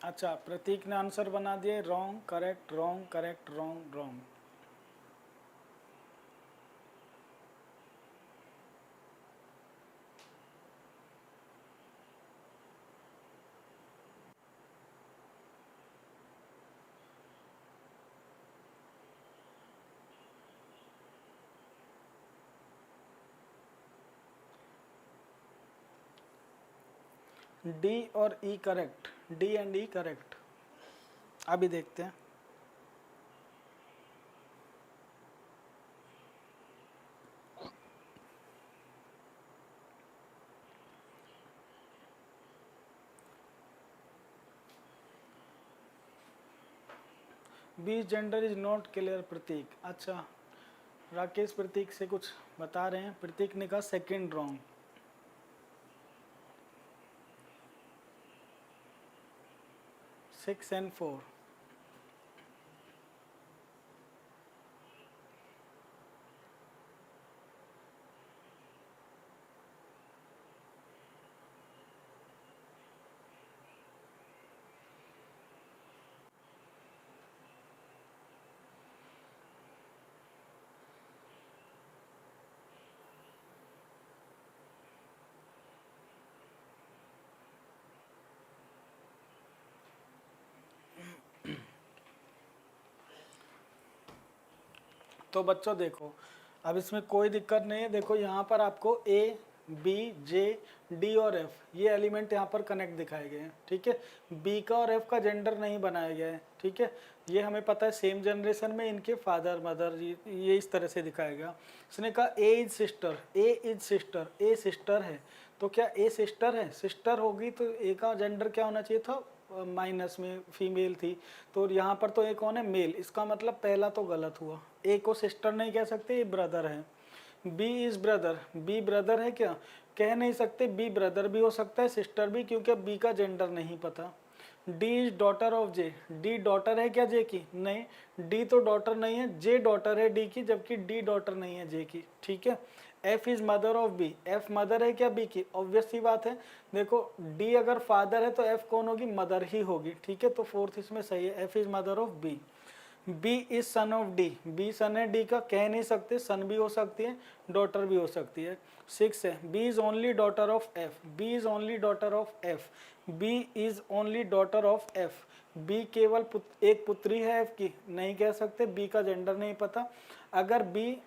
अच्छा, प्रतीक ने आंसर बना दिए wrong, correct, wrong, correct, wrong, wrong. D और E correct, D and E correct. अभी देखते हैं। B gender is not clear Prateek. अच्छा, राकेश प्रतीक से कुछ बता रहे हैं। प्रतीक ने कहा सेकंड रॉन्ग। 6 and 4। तो बच्चों देखो, अब इसमें कोई दिक्कत नहीं है। देखो यहाँ पर आपको ए, बी, जे, डी और एफ ये एलिमेंट यहाँ पर कनेक्ट दिखाए गए हैं, ठीक है। बी का और एफ का जेंडर नहीं बनाया गया है, ठीक है। ये हमें पता है सेम जनरेशन में इनके फादर मदर ये इस तरह से दिखाया गया। इसने कहा A is sister, A is sister, A sister है। तो क्या ए सिस्टर है? सिस्टर होगी तो ए का जेंडर क्या होना चाहिए था? माइनस में फीमेल थी, तो यहाँ पर तो ए कौन है? मेल। इसका मतलब पहला तो गलत हुआ, ए को सिस्टर नहीं कह सकते, ये ब्रदर है। B is brother, B brother है क्या? कह नहीं सकते, बी ब्रदर भी हो सकता है, सिस्टर भी, क्योंकि बी का जेंडर नहीं पता। D is daughter of J, D daughter है क्या जे की? नहीं, डी तो डॉटर नहीं है, जे डॉटर है डी की, जबकि डी डॉटर नहीं है जे की, ठीक है। F is mother of B, F mother है क्या बी की? ऑब्वियस सी बात है। देखो डी अगर फादर है तो एफ कौन होगी? मदर ही होगी, ठीक है। तो फोर्थ इसमें सही है, F is mother of B. B is son of D, B son है डी का, कह नहीं सकते, सन भी हो सकती है, डॉटर भी हो सकती है। 6 है, B is only daughter of F, B is only daughter of F, B is only daughter of F. B केवल एक पुत्री है एफ की, नहीं कह सकते, बी का जेंडर नहीं पता। अगर बी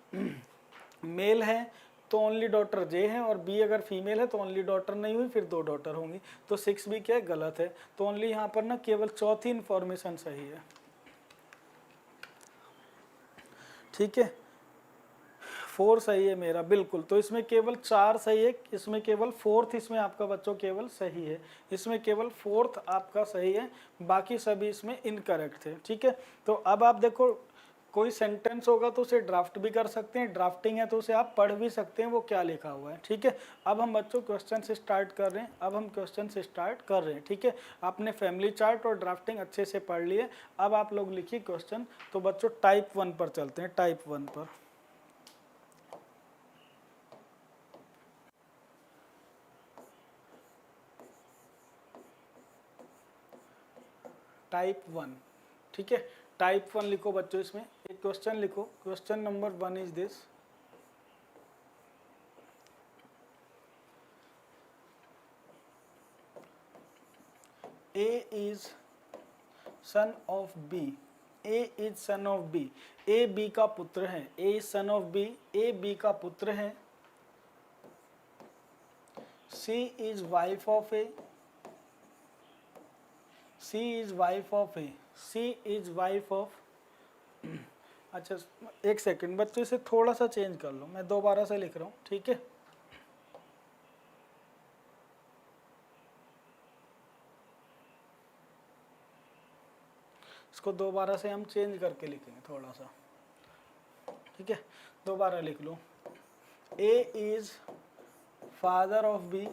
मेल है तो ओनली डॉटर जे है, और बी अगर फीमेल है तो ओनली डॉटर नहीं हुई, फिर 2 डॉटर होंगी। तो 6 भी क्या है? गलत है। तो ओनली यहाँ पर ना केवल चौथी इंफॉर्मेशन सही है, ठीक है। 4 सही है मेरा, बिल्कुल। तो इसमें केवल 4 सही है, इसमें केवल 4th इसमें आपका बच्चों केवल सही है, इसमें केवल 4th आपका सही है, बाकी सभी इसमें इनकरेक्ट थे, ठीक है। तो अब आप देखो, कोई सेंटेंस होगा तो उसे ड्राफ्ट भी कर सकते हैं, ड्राफ्टिंग है तो उसे आप पढ़ भी सकते हैं वो क्या लिखा हुआ है, ठीक है। अब हम बच्चों क्वेश्चन से स्टार्ट कर रहे हैं, ठीक है। आपने फैमिली चार्ट और ड्राफ्टिंग अच्छे से पढ़ लिए, अब आप लोग लिखिए क्वेश्चन। तो बच्चों टाइप 1 पर चलते हैं, टाइप 1 पर। टाइप 1, ठीक है। टाइप 1 लिखो बच्चों, इसमें एक क्वेश्चन लिखो। Question number 1 is this, A is son of B, A is son of B, A B का पुत्र है, A is son of B, A B का पुत्र है। C is wife of A, C is wife of A, C is wife of अच्छा एक second बच्चों, इसे थोड़ा सा चेंज कर लो, मैं दोबारा से लिख रहा हूँ, ठीक है। इसको दोबारा से हम चेंज करके लिखेंगे थोड़ा सा, ठीक है। दोबारा लिख लो, A is father of B,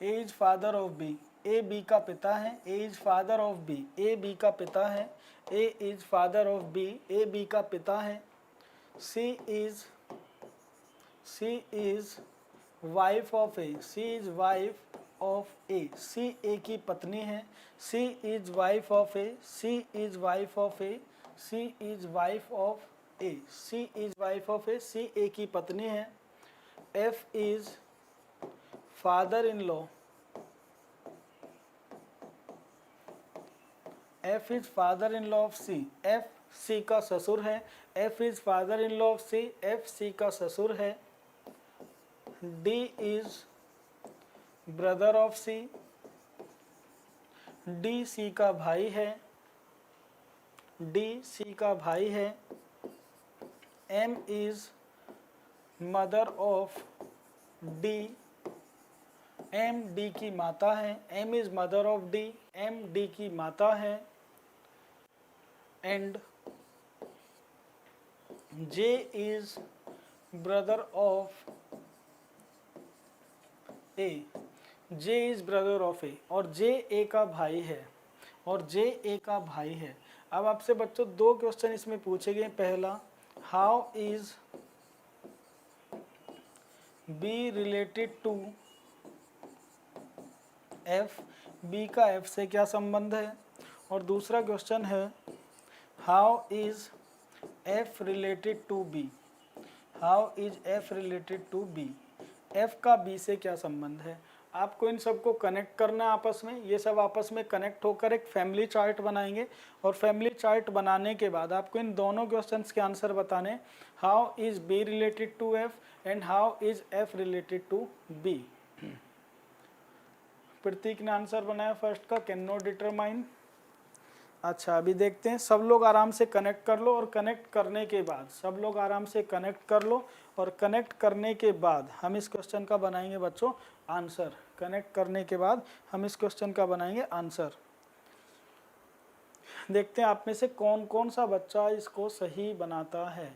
A is father of B, A B का पिता है, A is father of B, A B का पिता है, A is father of B, A B का पिता है। C is wife of A, C is wife of A, C A की पत्नी है। C is wife of A, C is wife of A, C is wife of A, C is wife of A, C A की पत्नी है। F is father in law, F is father in law of C, F C का ससुर है। F is father in law of C, F C का ससुर है। D is brother of C, D C का भाई है, डी सी का भाई है। M is mother of D, M D की माता है, M is mother of D, M D की माता है। And J is brother of A, J is brother of A, और जे ए का भाई है, और जे ए का भाई है। अब आपसे बच्चों 2 क्वेश्चन इसमें पूछे गए। पहला, how is B related to F, B का एफ से क्या संबंध है। और दूसरा क्वेश्चन है, how is F related to B, how is F related to B, F का बी से क्या संबंध है। आपको इन सबको कनेक्ट करना है आपस में, ये सब आपस में कनेक्ट होकर एक फैमिली चार्ट बनाएंगे और फैमिली चार्ट बनाने के बाद आपको इन दोनों क्वेश्चंस के आंसर बताने, how is B related to F and how is F related to B. Prateek ने आंसर बनाया फर्स्ट का, कैन नॉट डिटरमाइन। अच्छा अभी देखते हैं, सब लोग आराम से कनेक्ट कर लो और कनेक्ट करने के बाद, सब लोग आराम से कनेक्ट कर लो और कनेक्ट करने के बाद हम इस क्वेश्चन का बनाएंगे बच्चों आंसर। कनेक्ट करने के बाद हम इस क्वेश्चन का बनाएंगे आंसर। देखते हैं आप में से कौन कौन सा बच्चा इसको सही बनाता है।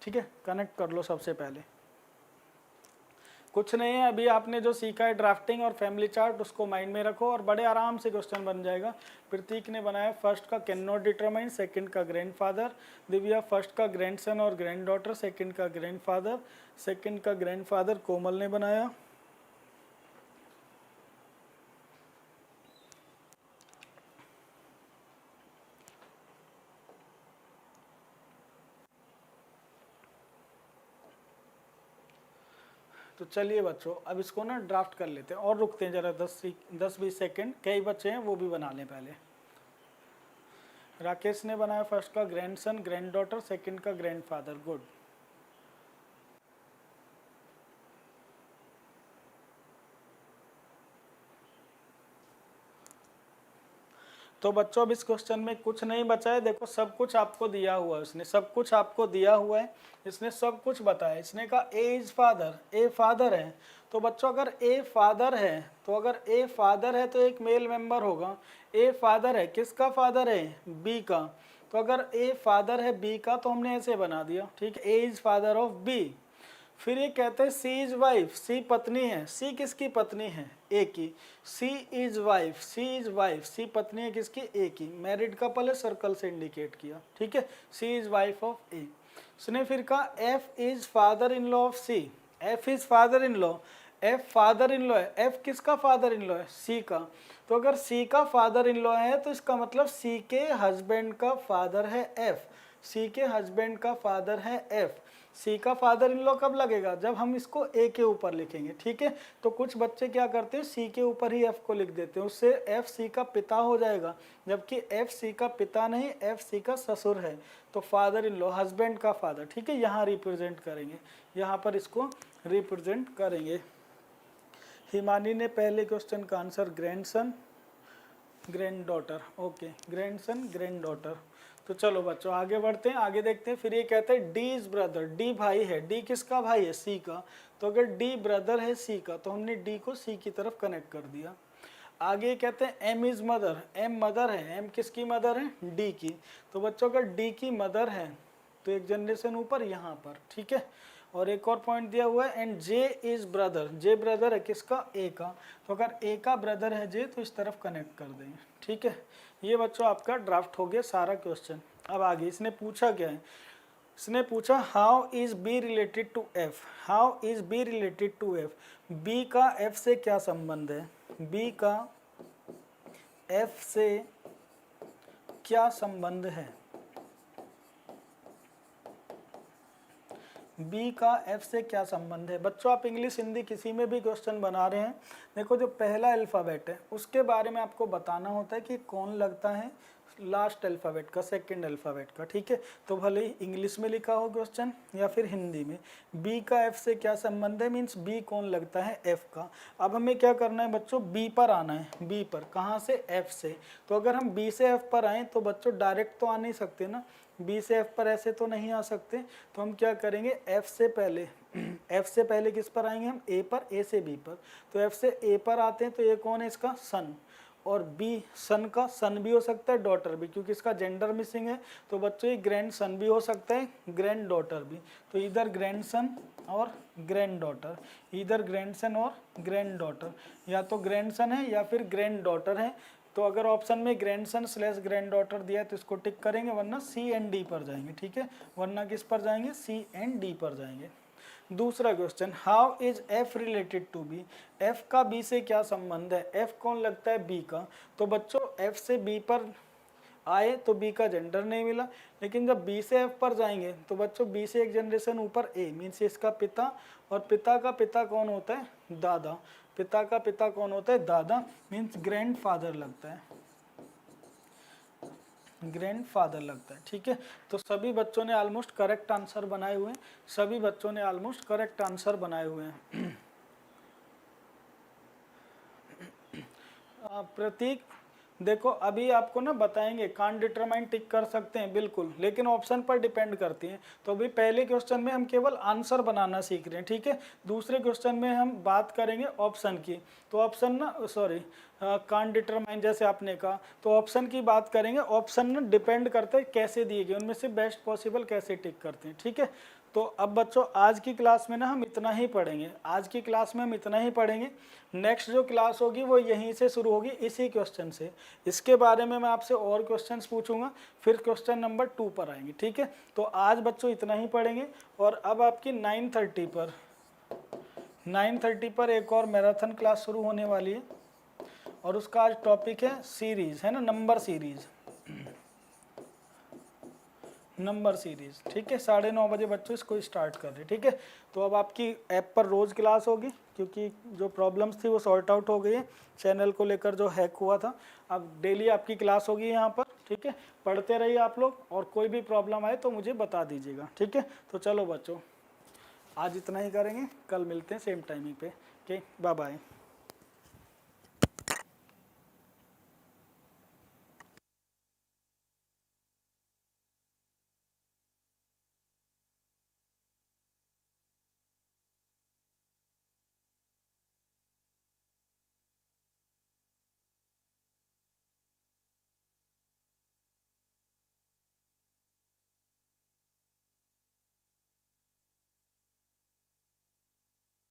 ठीक है, कनेक्ट कर लो सबसे पहले। कुछ नहीं है, अभी आपने जो सीखा है ड्राफ्टिंग और फैमिली चार्ट उसको माइंड में रखो और बड़े आराम से क्वेश्चन बन जाएगा। प्रतीक ने बनाया फर्स्ट का कैन नॉट डिटरमाइन, सेकंड का ग्रैंडफादर। दिव्या फर्स्ट का ग्रैंडसन और ग्रैंड डॉटर, सेकंड का ग्रैंडफादर। सेकंड का ग्रैंडफादर कोमल ने बनाया। तो चलिए बच्चों अब इसको ना ड्राफ्ट कर लेते हैं और रुकते हैं जरा 10-20 सेकंड। कई बच्चे हैं वो भी बना लें पहले। राकेश ने बनाया फर्स्ट का ग्रैंडसन ग्रैंड डॉटर, सेकंड का ग्रैंडफादर। गुड। तो बच्चों अब इस क्वेश्चन में कुछ नहीं बचा है। देखो सब कुछ आपको दिया हुआ है, उसने सब कुछ आपको दिया हुआ है, इसने सब कुछ बताया। इसने कहा A is father, a father है। तो बच्चों अगर ए फादर है तो अगर ए फादर है तो एक मेल मेंबर होगा। ए फादर है, किसका फादर है? बी का। तो अगर ए फादर है बी का तो हमने ऐसे बना दिया। ठीक है, A is father of B. फिर ये कहते हैं सी इज वाइफ, सी पत्नी है। सी किसकी पत्नी है? ए की। C is wife, C is wife, C पत्नी है किसकी? ए की। मैरिड कपल है, सर्कल से इंडिकेट किया। ठीक है, C is wife of A. उसने फिर कहा F is father in law of C. F is father in law, F father in law है। एफ किसका फादर इन लॉ है? सी का। तो अगर सी का फादर इन लॉ है तो इसका मतलब सी के हस्बैंड का फादर है एफ। सी के हस्बैंड का फादर है एफ। सी का फादर इन लॉ कब लगेगा? जब हम इसको ए के ऊपर लिखेंगे। ठीक है, तो कुछ बच्चे क्या करते हैं सी के ऊपर ही एफ को लिख देते हैं, उससे एफ सी का पिता हो जाएगा, जबकि एफ सी का पिता नहीं, एफ सी का ससुर है। तो फादर इन लॉ हस्बैंड का फादर। ठीक है, यहाँ रिप्रेजेंट करेंगे, यहाँ पर इसको रिप्रेजेंट करेंगे। हिमानी ने पहले क्वेश्चन का answer grandson grand daughter. Okay, grandson grand daughter. तो चलो बच्चों आगे बढ़ते हैं, आगे देखते हैं। फिर ये कहते हैं डी इज ब्रदर, डी भाई है। डी किसका भाई है? सी का। तो अगर डी ब्रदर है सी का तो हमने डी को सी की तरफ कनेक्ट कर दिया। आगे कहते हैं M is mother, M mother है। एम किसकी मदर है? डी की। तो बच्चों अगर डी की मदर है तो एक जनरेशन ऊपर यहाँ पर। ठीक है, और एक और पॉइंट दिया हुआ है and J is brother, J brother है किसका? ए का। तो अगर ए का ब्रदर है जे तो इस तरफ कनेक्ट कर देंगे। ठीक है, ये बच्चों आपका ड्राफ्ट हो गया सारा क्वेश्चन। अब आगे इसने पूछा क्या है? इसने पूछा how is B related to F. How is B related to F, B का एफ से क्या संबंध है? बी का एफ से क्या संबंध है? बी का एफ से क्या संबंध है? बच्चों आप इंग्लिश हिंदी किसी में भी क्वेश्चन बना रहे हैं, देखो जो पहला अल्फ़ाबेट है उसके बारे में आपको बताना होता है कि कौन लगता है लास्ट अल्फ़ाबेट का, सेकंड अल्फ़ाबेट का। ठीक है, तो भले ही इंग्लिश में लिखा हो क्वेश्चन या फिर हिंदी में, बी का एफ से क्या संबंध है मीन्स बी कौन लगता है? एफ का। अब हमें क्या करना है बच्चों? बी पर आना है। बी पर कहाँ से? एफ से। तो अगर हम बी से एफ पर आएँ तो बच्चों डायरेक्ट तो आ नहीं सकते ना, बी से एफ पर ऐसे तो नहीं आ सकते। तो हम क्या करेंगे? एफ से पहले एफ से पहले किस पर आएंगे हम? ए पर। ए से बी पर। तो एफ से ए पर आते हैं तो ये कौन है? इसका सन। और बी सन का सन भी हो सकता है, डॉटर भी, क्योंकि इसका जेंडर मिसिंग है। तो बच्चों ये ग्रैंड सन भी हो सकता है, ग्रैंड डॉटर भी। तो इधर ग्रैंड सन और ग्रैंड डॉटर, इधर ग्रैंड सन और ग्रैंड डॉटर, या तो ग्रैंड सन है या फिर ग्रैंड डॉटर है। तो अगर ऑप्शन में ग्रैंडसन स्लैश ग्रैंड डॉटर दिया है तो इसको टिक करेंगे, वरना सी एंड डी पर जाएंगे। ठीक है, वरना किस पर जाएंगे? सी एंड डी पर जाएंगे। दूसरा question, how is F related to B. F का बी से क्या संबंध है? एफ कौन लगता है? बी का। तो बच्चों एफ से बी पर आए तो बी का जेंडर नहीं मिला, लेकिन जब बी से एफ पर जाएंगे तो बच्चों बी से एक जनरेशन ऊपर ए मीन्स इसका पिता, और पिता का पिता कौन होता है, दादा। पिता का पिता कौन होता है, दादा मीन्स ग्रैंडफादर लगता है, ग्रैंडफादर लगता है। ठीक है, तो सभी बच्चों ने ऑलमोस्ट करेक्ट आंसर बनाए हुए हैं, सभी बच्चों ने ऑलमोस्ट करेक्ट आंसर बनाए हुए हैं। प्रतीक देखो अभी आपको ना बताएंगे, कान डिटरमाइन टिक कर सकते हैं बिल्कुल, लेकिन ऑप्शन पर डिपेंड करती है। तो अभी पहले क्वेश्चन में हम केवल आंसर बनाना सीख रहे हैं, ठीक है। दूसरे क्वेश्चन में हम बात करेंगे ऑप्शन की, तो ऑप्शन ना सॉरी कान डिटरमाइन जैसे आपने कहा, तो ऑप्शन की बात करेंगे। ऑप्शन ना डिपेंड करते हैं कैसे दिए गए, उनमें से बेस्ट पॉसिबल कैसे टिक करते हैं, ठीक है। तो अब बच्चों आज की क्लास में ना हम इतना ही पढ़ेंगे, आज की क्लास में हम इतना ही पढ़ेंगे। नेक्स्ट जो क्लास होगी वो यहीं से शुरू होगी, इसी क्वेश्चन से। इसके बारे में मैं आपसे और क्वेश्चंस पूछूंगा, फिर क्वेश्चन नंबर 2 पर आएंगे, ठीक है। तो आज बच्चों इतना ही पढ़ेंगे। और अब आपकी 9:30 पर एक और मैराथन क्लास शुरू होने वाली है, और उसका आज टॉपिक है सीरीज, है ना, नंबर सीरीज, नंबर सीरीज, ठीक है। 9:30 बजे बच्चों इसको स्टार्ट कर रहे, ठीक है। तो अब आपकी ऐप पर रोज़ क्लास होगी, क्योंकि जो प्रॉब्लम्स थी वो सॉर्ट आउट हो गई है, चैनल को लेकर जो हैक हुआ था। अब डेली आपकी क्लास होगी यहाँ पर, ठीक है। पढ़ते रहिए आप लोग, और कोई भी प्रॉब्लम आए तो मुझे बता दीजिएगा, ठीक है। तो चलो बच्चों आज इतना ही करेंगे, कल मिलते हैं सेम टाइमिंग पे, ओके, बाय बाय।